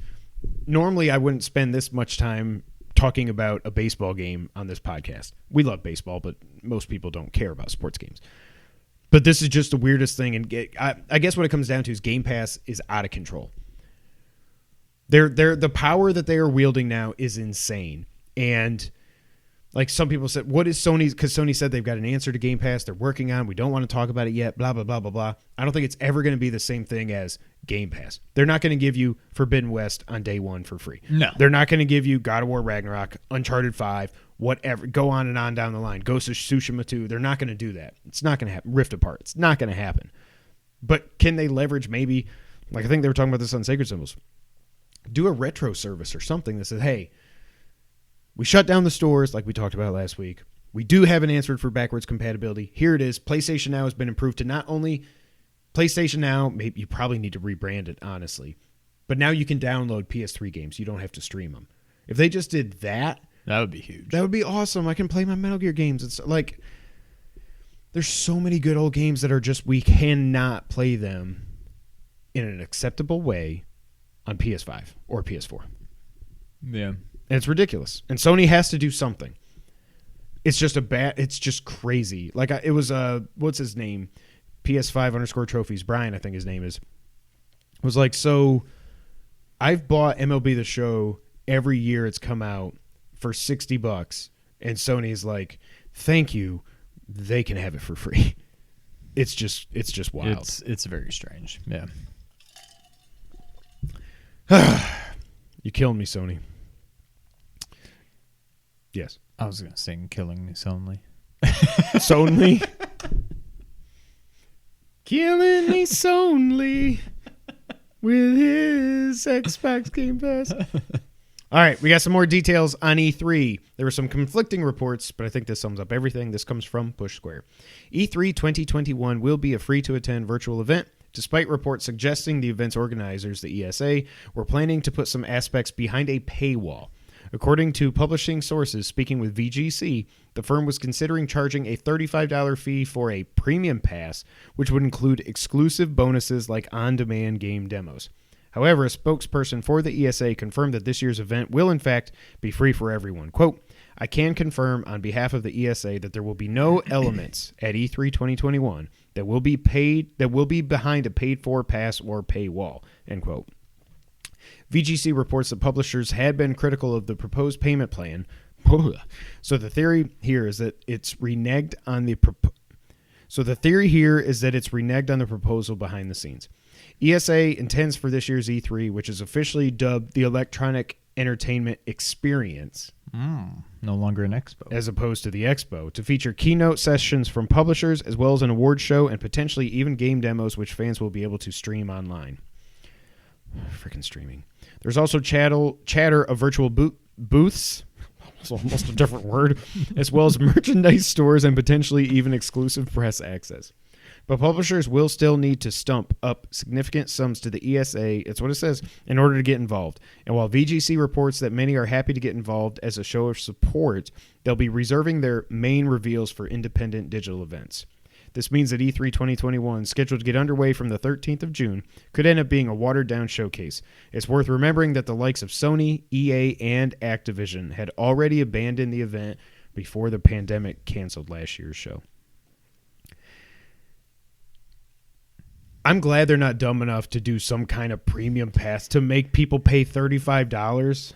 Normally, I wouldn't spend this much time talking about a baseball game on this podcast. We love baseball, but most people don't care about sports games. But this is just the weirdest thing. And I guess what it comes down to is Game Pass is out of control. The power that they are wielding now is insane. And like some people said, what is Sony's? Because Sony said they've got an answer to Game Pass they're working on. We don't want to talk about it yet, blah, blah, blah, blah, blah. I don't think it's ever going to be the same thing as Game Pass. They're not going to give you Forbidden West on day one for free. No. They're not going to give you God of War Ragnarok, Uncharted 5, whatever. Go on and on down the line. Ghost of Tsushima 2. They're not going to do that. It's not going to happen. Rift Apart. It's not going to happen. But can they leverage maybe, like I think they were talking about this on Sacred Symbols, do a retro service or something that says, hey, we shut down the stores like we talked about last week. We do have an answer for backwards compatibility. Here it is. PlayStation Now has been improved to not only PlayStation Now, maybe you probably need to rebrand it, honestly. But now you can download PS3 games. You don't have to stream them. If they just did that, that would be huge. That would be awesome. I can play my Metal Gear games. It's like there's so many good old games that are just we cannot play them in an acceptable way on PS5 or PS4. Yeah. And it's ridiculous. And Sony has to do something. It's just it's just crazy. Like it was what's his name? PS5_trophies. Brian, I think his name is. Was like, so I've bought MLB The Show every year it's come out for $60, and Sony's like, thank you. They can have it for free. It's just wild. It's very strange. Yeah. You killed me, Sony. Yes. I was going to sing Killing Me Sonely. Sonely? Killing me Sonely with his Xbox Game Pass. All right, we got some more details on E3. There were some conflicting reports, but I think this sums up everything. This comes from Push Square. E3 2021 will be a free-to-attend virtual event, despite reports suggesting the event's organizers, the ESA, were planning to put some aspects behind a paywall. According to publishing sources speaking with VGC, the firm was considering charging a $35 fee for a premium pass, which would include exclusive bonuses like on-demand game demos. However, a spokesperson for the ESA confirmed that this year's event will, in fact, be free for everyone. Quote, I can confirm on behalf of the ESA that there will be no elements at E3 2021 that will be behind a paid-for pass or paywall, end quote. VGC reports that publishers had been critical of the proposed payment plan. So the theory here is that it's reneged on the proposal behind the scenes. ESA intends for this year's E3, which is officially dubbed the Electronic Entertainment Experience, no longer an expo, as opposed to the expo, to feature keynote sessions from publishers as well as an award show and potentially even game demos which fans will be able to stream online. Freaking streaming. There's also chatter of virtual booths, it's almost a different word, as well as merchandise stores and potentially even exclusive press access. But publishers will still need to stump up significant sums to the ESA, it's what it says, in order to get involved. And while VGC reports that many are happy to get involved as a show of support, they'll be reserving their main reveals for independent digital events. This means that E3 2021, scheduled to get underway from the 13th of June, could end up being a watered-down showcase. It's worth remembering that the likes of Sony, EA, and Activision had already abandoned the event before the pandemic canceled last year's show. I'm glad they're not dumb enough to do some kind of premium pass to make people pay $35.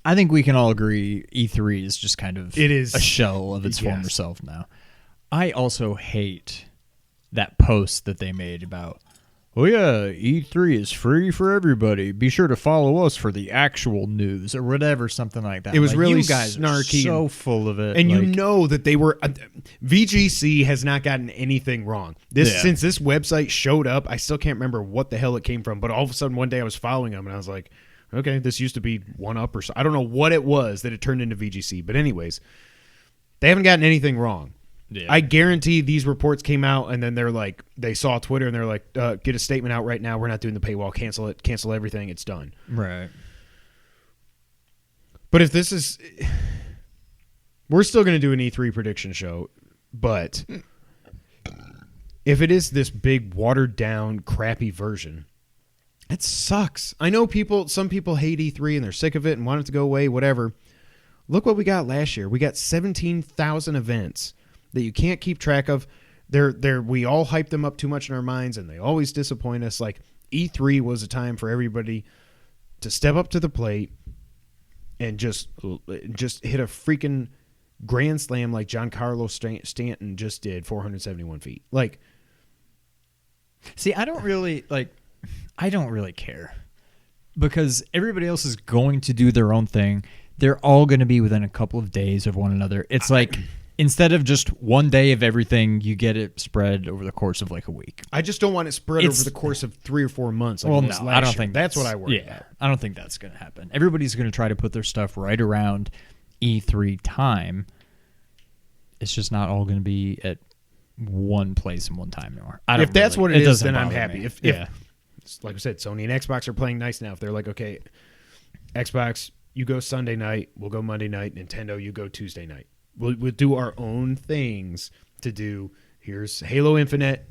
I think we can all agree E3 is just kind of a shell of its former self now. I also hate that post that they made about, oh yeah, E3 is free for everybody. Be sure to follow us for the actual news or whatever, something like that. It was really you guys snarky, are so full of it. and you know that they were. VGC has not gotten anything wrong. Since this website showed up, I still can't remember what the hell it came from. But all of a sudden, one day I was following them, and I was like, okay, this used to be 1UP or so. I don't know what it was that it turned into VGC. But anyways, they haven't gotten anything wrong. Yeah. I guarantee these reports came out, and then they're like, they saw Twitter, and they're like, get a statement out right now. We're not doing the paywall. Cancel it. Cancel everything. It's done. Right. But if this is, we're still going to do an E3 prediction show. But if it is this big, watered down, crappy version, it sucks. I know some people hate E3 and they're sick of it and want it to go away. Whatever. Look what we got last year. We got 17,000 events that you can't keep track of. We all hype them up too much in our minds, and they always disappoint us. Like, E3 was a time for everybody to step up to the plate and just hit a freaking grand slam like Giancarlo Stanton just did, 471 feet. Like, see, I don't really care because everybody else is going to do their own thing. They're all going to be within a couple of days of one another. It's like, instead of just one day of everything, you get it spread over the course of like a week. I just don't want it spread over the course of 3 or 4 months. Like I don't think that's what I worry about. I don't think that's going to happen. Everybody's going to try to put their stuff right around E3 time. It's just not all going to be at one place and one time anymore. If that's what it is, then I'm happy. If like I said, Sony and Xbox are playing nice now. If they're like, okay, Xbox, you go Sunday night, we'll go Monday night. Nintendo, you go Tuesday night. We'll do our own things to do. Here's Halo Infinite.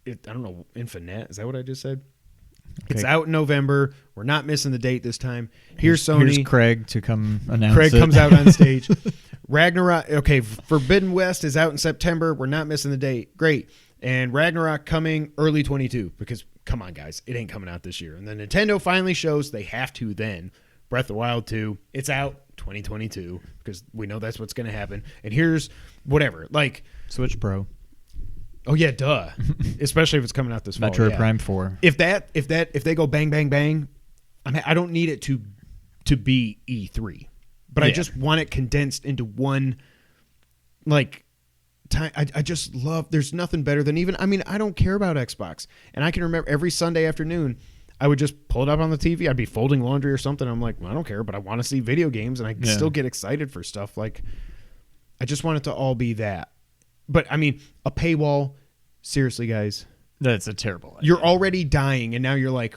I don't know, Infinite. Is that what I just said? Okay. It's out in November. We're not missing the date this time. Here's Sony. Here's Craig to come announce Craig comes out on stage. Ragnarok. Okay, Forbidden West is out in September. We're not missing the date. Great. And Ragnarok coming early 22 because, come on, guys, it ain't coming out this year. And then Nintendo finally shows they have to then. Breath of the Wild 2, it's out 2022 because we know that's what's going to happen. And here's whatever, like Switch Pro. Oh yeah, duh. Especially if it's coming out this fall. Metroid Prime 4. If they go bang bang bang, I don't need it to be E3, but I just want it condensed into one like time. I just love. There's nothing better than I don't care about Xbox, and I can remember every Sunday afternoon. I would just pull it up on the TV. I'd be folding laundry or something. I'm like, well, I don't care, but I want to see video games, and I still get excited for stuff. Like, I just want it to all be that. But, a paywall, seriously, guys. That's a terrible idea. You're already dying, and now you're like,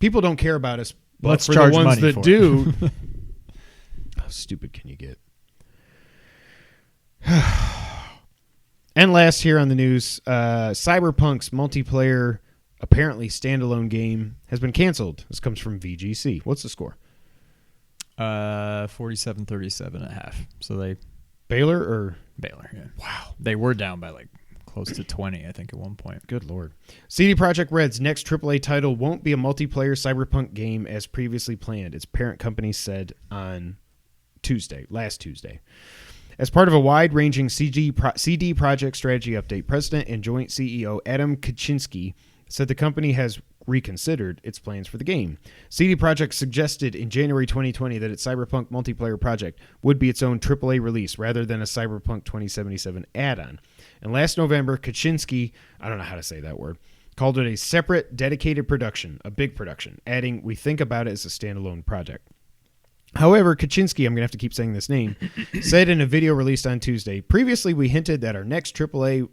people don't care about us, but let's for charge the ones money that do, how stupid can you get? And last here on the news, Cyberpunk's multiplayer apparently standalone game has been canceled. This comes from VGC. What's the score? 47-37.5. So they Baylor, yeah. Wow. They were down by like close to 20, I think, at one point. Good Lord. CD Projekt Red's next AAA title won't be a multiplayer Cyberpunk game as previously planned, its parent company said on last Tuesday. As part of a wide-ranging CD Projekt strategy update, President and Joint CEO Adam Kaczynski said the company has reconsidered its plans for the game. CD Projekt suggested in January 2020 that its Cyberpunk multiplayer project would be its own AAA release rather than a Cyberpunk 2077 add-on. And last November, Kaczynski, I don't know how to say that word, called it a separate, dedicated production, a big production, adding, "We think about it as a standalone project." However, Kaczynski, I'm going to have to keep saying this name, said in a video released on Tuesday, "Previously we hinted that our next AAA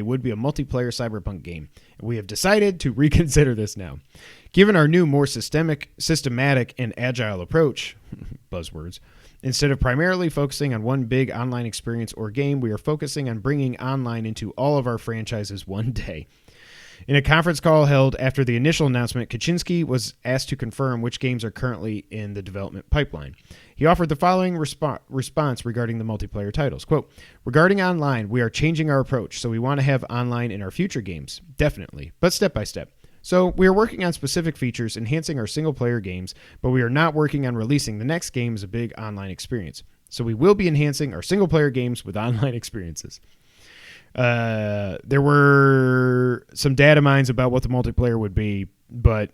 would be a multiplayer Cyberpunk game. We have decided to reconsider this now. Given our new, more systematic, and agile approach," buzzwords, "instead of primarily focusing on one big online experience or game, we are focusing on bringing online into all of our franchises one day." In a conference call held after the initial announcement, Kaczynski was asked to confirm which games are currently in the development pipeline. He offered the following response regarding the multiplayer titles. Quote, "Regarding online, we are changing our approach, so we want to have online in our future games. Definitely, but step by step. So we are working on specific features, enhancing our single-player games, but we are not working on releasing the next game as a big online experience. So we will be enhancing our single-player games with online experiences." There were some data mines about what the multiplayer would be, but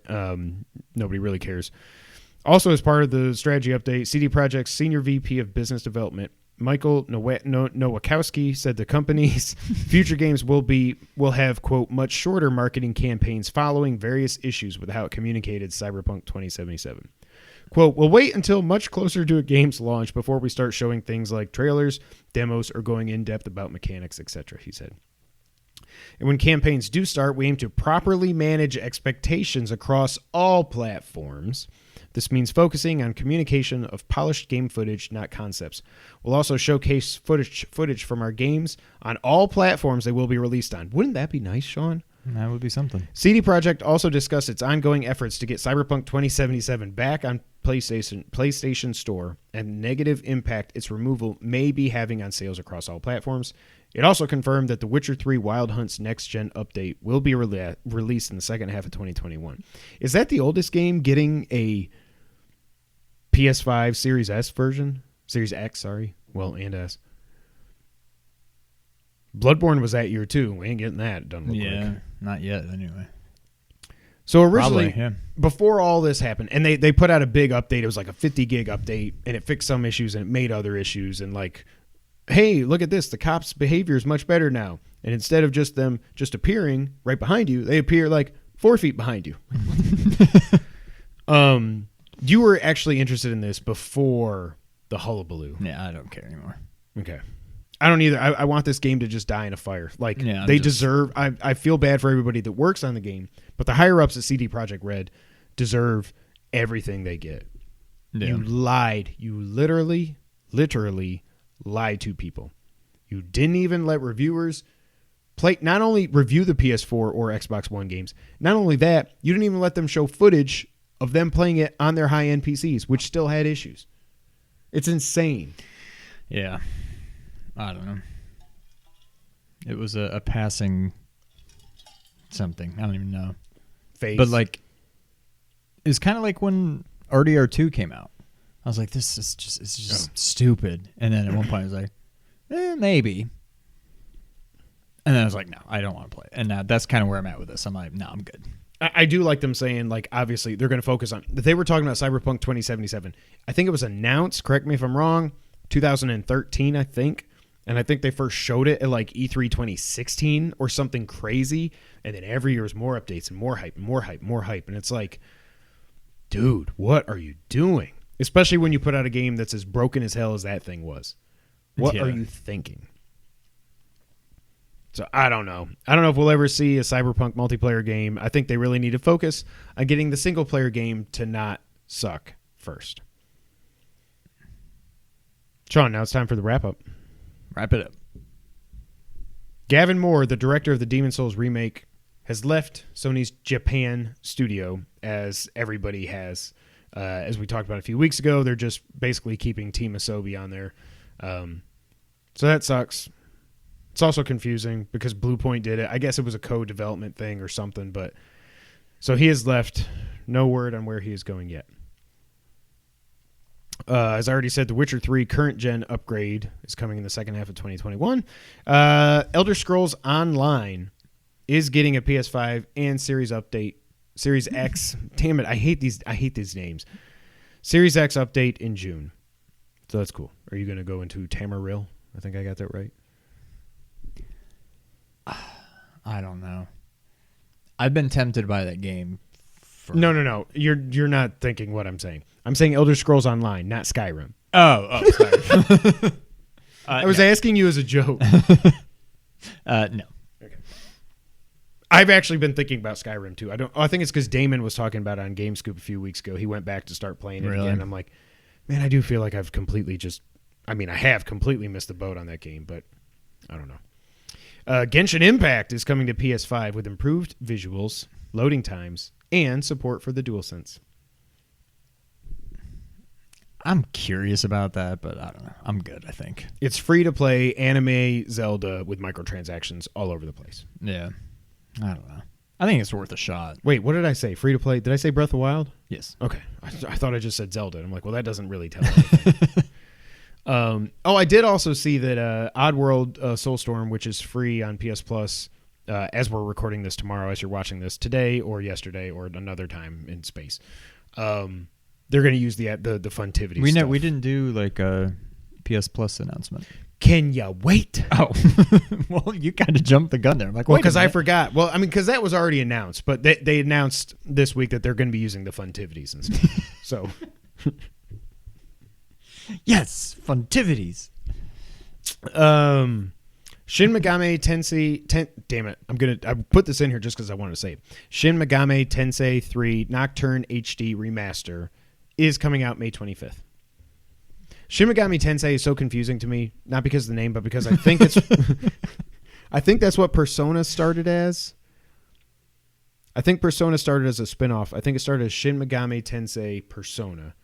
nobody really cares. Also, as part of the strategy update, CD Projekt's Senior VP of Business Development, Michael Nowakowski, said the company's future games will have, quote, much shorter marketing campaigns following various issues with how it communicated Cyberpunk 2077. Quote, we'll wait until much closer to a game's launch before we start showing things like trailers, demos, or going in-depth about mechanics, etc., he said. And when campaigns do start, we aim to properly manage expectations across all platforms. This means focusing on communication of polished game footage, not concepts. We'll also showcase footage from our games on all platforms they will be released on. Wouldn't that be nice, Sean? That would be something. CD Projekt also discussed its ongoing efforts to get Cyberpunk 2077 back on PlayStation Store and the negative impact its removal may be having on sales across all platforms. It also confirmed that The Witcher 3 Wild Hunt's next-gen update will be released in the second half of 2021. Is that the oldest game getting a PS5 Series S version? Series X, sorry. Well, and S. Bloodborne was that year, too. We ain't getting that done real quick. Yeah, not yet, anyway. So originally, Probably, yeah. before all this happened, and they put out a big update. It was like a 50-gig update, and it fixed some issues, and it made other issues. And like, hey, look at this. The cops' behavior is much better now. And instead of just them just appearing right behind you, they appear like 4 feet behind you. You were actually interested in this before the hullabaloo. Yeah, I don't care anymore. Okay. I don't either. I want this game to just die in a fire. Like, yeah, they deserve... I feel bad for everybody that works on the game, but the higher-ups at CD Projekt Red deserve everything they get. Yeah. You lied. You literally lied to people. You didn't even let reviewers not only review the PS4 or Xbox One games, not only that, you didn't even let them show footage of them playing it on their high-end PCs, which still had issues. It's insane. Yeah. I don't know. It was a passing something. I don't even know. Phase. But like, it's kind of like when RDR2 came out. I was like, this is just stupid. And then at one point I was like, maybe. And then I was like, no, I don't want to play it. And now that's kind of where I'm at with this. I'm like, no, I'm good. I do like them saying, like, obviously they're going to focus on... They were talking about Cyberpunk 2077. I think it was announced, correct me if I'm wrong, 2013, I think. And I think they first showed it at like E3 2016 or something crazy. And then every year is more updates and more hype and more hype, more hype. And it's like, dude, what are you doing? Especially when you put out a game that's as broken as hell as that thing was. What are you thinking? So I don't know. I don't know if we'll ever see a Cyberpunk multiplayer game. I think they really need to focus on getting the single player game to not suck first. Sean, now it's time for the wrap up. Wrap it up. Gavin Moore, the director of the Demon's Souls remake, has left Sony's Japan studio, as everybody has. As we talked about a few weeks ago, they're just basically keeping Team Asobi on there. So that sucks. It's also confusing because Bluepoint did it. I guess it was a co-development thing or something, but so he has left. No word on where he is going yet. As I already said, The Witcher 3 current gen upgrade is coming in the second half of 2021. Elder Scrolls Online is getting a PS5 and Series X. Damn it, I hate these names. Series X update in June. So that's cool. Are you going to go into Tamarill? I think I got that right. I don't know. I've been tempted by that game. No. You're not thinking what I'm saying. I'm saying Elder Scrolls Online, not Skyrim. Oh, sorry. I was asking you as a joke. No. Okay. I've actually been thinking about Skyrim too. I think it's because Damon was talking about it on GameScoop a few weeks ago. He went back to start playing it again. I'm like, man, I do feel like I've completely I have completely missed the boat on that game, but I don't know. Genshin Impact is coming to PS5 with improved visuals, loading times, and support for the DualSense. I'm curious about that, but I don't know. I'm good, I think. It's free to play anime Zelda with microtransactions all over the place. Yeah. I don't know. I think it's worth a shot. Wait, what did I say? Free to play? Did I say Breath of the Wild? Yes. Okay. I thought I just said Zelda. And I'm like, well, that doesn't really tell anything. I did also see that Oddworld Soulstorm, which is free on PS Plus, as we're recording this tomorrow, as you're watching this today or yesterday or another time in space, they're going to use the Funtivity stuff. We didn't do like a PS Plus announcement. Can you wait? Oh, well, you kind of jumped the gun there. I'm like, well, because I forgot. Well, I mean, because that was already announced, but they announced this week that they're going to be using the Funtivities and stuff. So, yes, Funtivities. Shin Megami Tensei. Damn it! I put this in here just because I wanted to say it. Shin Megami Tensei 3 Nocturne HD Remaster is coming out May 25th. Shin Megami Tensei is so confusing to me, not because of the name, but because I think it's I think that's what Persona started as. I think Persona started as a spin-off. I think it started as Shin Megami Tensei Persona.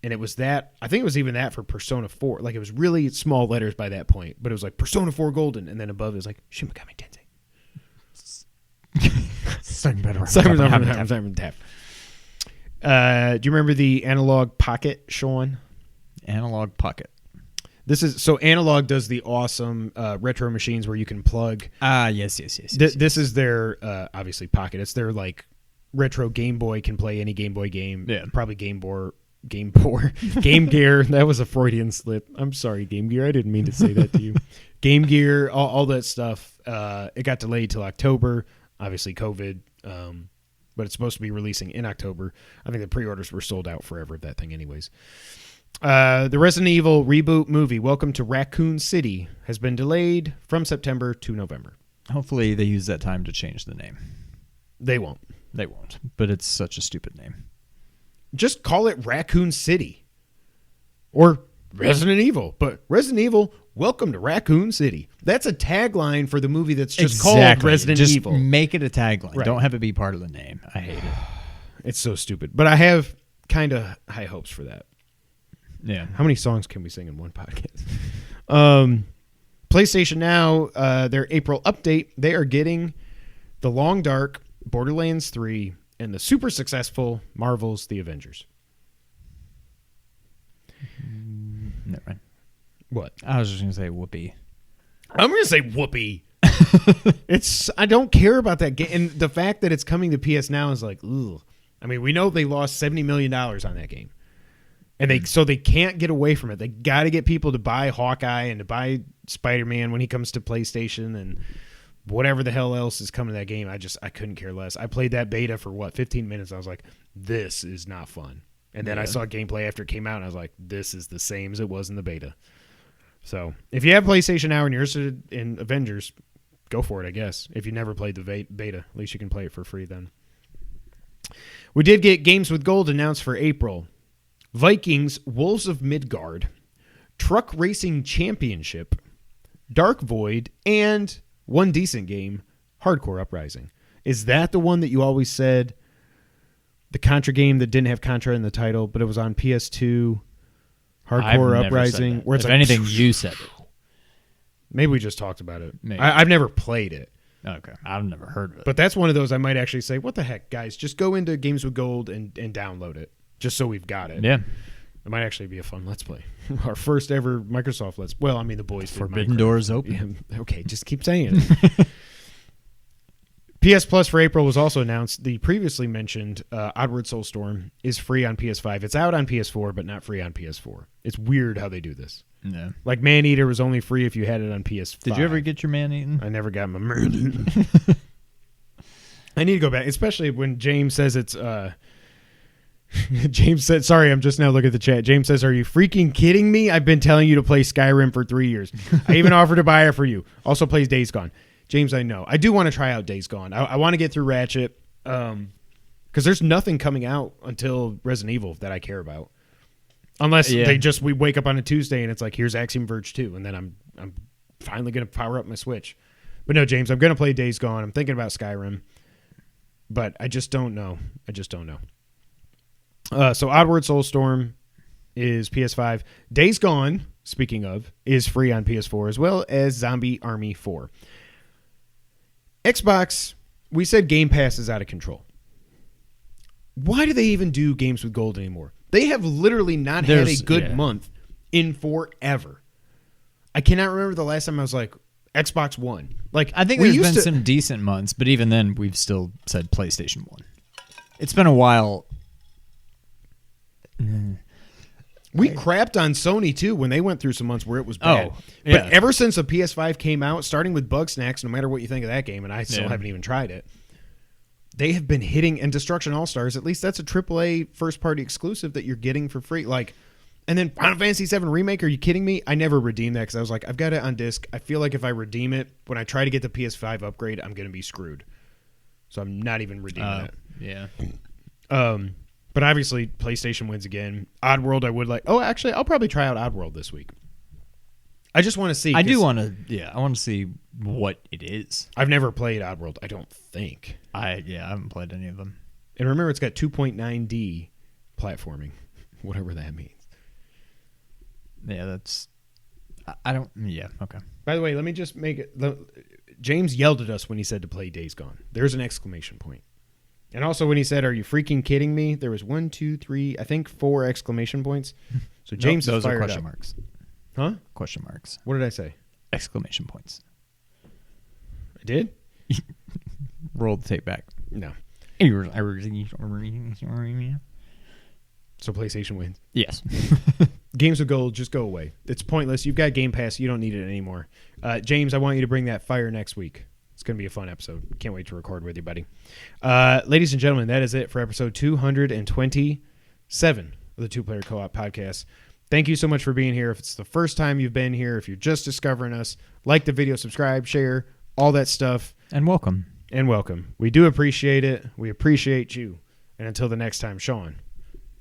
And it was that, I think it was even that for Persona 4. Like, it was really small letters by that point, but it was like Persona 4 Golden, and then above it was like Shin Megami Tensei. Simon Tap. Do you remember the Analog Pocket, Sean? Analog Pocket. This is so Analog does the awesome retro machines where you can plug. Yes. This is their obviously Pocket. It's their like retro Game Boy, can play any Game Boy game. Yeah, probably Game Gear. That was a Freudian slip. I'm sorry, Game Gear. I didn't mean to say that to you. Game Gear, all that stuff. It got delayed till October. Obviously, COVID. But it's supposed to be releasing in October. I think the pre-orders were sold out forever of that thing, anyways. The Resident Evil reboot movie, Welcome to Raccoon City, has been delayed from September to November. Hopefully they use that time to change the name. They won't. But it's such a stupid name. Just call it Raccoon City. Or Resident Evil. But Resident Evil, Welcome to Raccoon City. That's a tagline for the movie that's just called Resident Evil. Just make it a tagline. Right. Don't have it be part of the name. I hate it. It's so stupid. But I have kind of high hopes for that. Yeah. How many songs can we sing in one podcast? PlayStation Now, their April update, they are getting The Long Dark, Borderlands 3, and the super successful Marvel's The Avengers. Never mind. What? I was just going to say whoopee. I'm going to say whoopee. I don't care about that game. And the fact that it's coming to PS Now is like, ugh. I mean, we know they lost $70 million on that game. And they can't get away from it. They got to get people to buy Hawkeye and to buy Spider-Man when he comes to PlayStation and whatever the hell else is coming to that game. I couldn't care less. I played that beta for 15 minutes. I was like, this is not fun. And then I saw gameplay after it came out and I was like, this is the same as it was in the beta. So if you have PlayStation Now and you're interested in Avengers, go for it, I guess. If you never played the beta, at least you can play it for free then. We did get Games with Gold announced for April. Vikings, Wolves of Midgard, Truck Racing Championship, Dark Void, and one decent game, Hardcore Uprising. Is that the one that you always said, the Contra game that didn't have Contra in the title, but it was on PS2, Hardcore Uprising? Where it's if anything, you said it. Maybe we just talked about it. Maybe. I've never played it. Okay, I've never heard of it. But that's one of those I might actually say, what the heck, guys? Just go into Games with Gold and download it. Just so we've got it. Yeah. It might actually be a fun Let's Play. Our first ever Microsoft Let's Play. Well, I mean, the boys did Forbidden Minecraft. Doors open. Yeah, okay, just keep saying it. PS Plus for April was also announced. The previously mentioned Oddworld Soulstorm is free on PS5. It's out on PS4, but not free on PS4. It's weird how they do this. Yeah. Like Maneater was only free if you had it on PS5. Did you ever get your man-eaten? I never got my man-eaten. I need to go back, especially when James says it's... James said, sorry, I'm just now looking at the chat. James says, are you freaking kidding me? I've been telling you to play Skyrim for 3 years. I even offered to buy it for you. Also plays Days Gone. James, I know. I do want to try out Days Gone. I want to get through Ratchet because there's nothing coming out until Resident Evil that I care about. Unless we wake up on a Tuesday and it's like, here's Axiom Verge 2, and then I'm finally going to power up my Switch. But no, James, I'm going to play Days Gone. I'm thinking about Skyrim. But I just don't know. So Oddworld Soulstorm is PS5. Days Gone, speaking of, is free on PS4 as well as Zombie Army 4. Xbox, we said Game Pass is out of control. Why do they even do Games with Gold anymore? They have literally not had a good month in forever. I cannot remember the last time I was like, Xbox One. Like, I think there's been some decent months, but even then, we've still said PlayStation 1. It's been a while. We crapped on Sony, too, when they went through some months where it was bad. Oh, yeah. But ever since the PS5 came out, starting with Bugsnax, no matter what you think of that game, and I still haven't even tried it, they have been hitting, and Destruction All-Stars, at least that's a AAA first-party exclusive that you're getting for free. Like, and then Final Fantasy VII Remake, are you kidding me? I never redeemed that because I was like, I've got it on disc. I feel like if I redeem it, when I try to get the PS5 upgrade, I'm going to be screwed. So I'm not even redeeming it. Yeah. But obviously, PlayStation wins again. Oddworld, I would like. Oh, actually, I'll probably try out Oddworld this week. I just want to see. I do want to. Yeah, I want to see what it is. I've never played Oddworld. I don't think. I haven't played any of them. And remember, it's got 2.9D platforming, whatever that means. Yeah, that's. I don't. Yeah. Okay. By the way, let me just make it. James yelled at us when he said to play Days Gone. There's an exclamation point. And also when he said, "Are you freaking kidding me?" There was 1, 2, 3, I think 4 exclamation points. So James those fired are question up. marks. Huh? Question marks. What did I say? Exclamation points. I did? Roll the tape back. No. So PlayStation wins. Yes. Games with gold, just go away. It's pointless. You've got Game Pass. You don't need it anymore. James, I want you to bring that fire next week. It's going to be a fun episode. Can't wait to record with you, buddy. Ladies and gentlemen, that is it for episode 227 of the Two Player Co-op Podcast. Thank you so much for being here. If it's the first time you've been here, if you're just discovering us, like the video, subscribe, share, all that stuff. And welcome. And welcome. We do appreciate it. We appreciate you. And until the next time, Sean,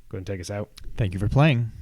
go ahead and take us out. Thank you for playing.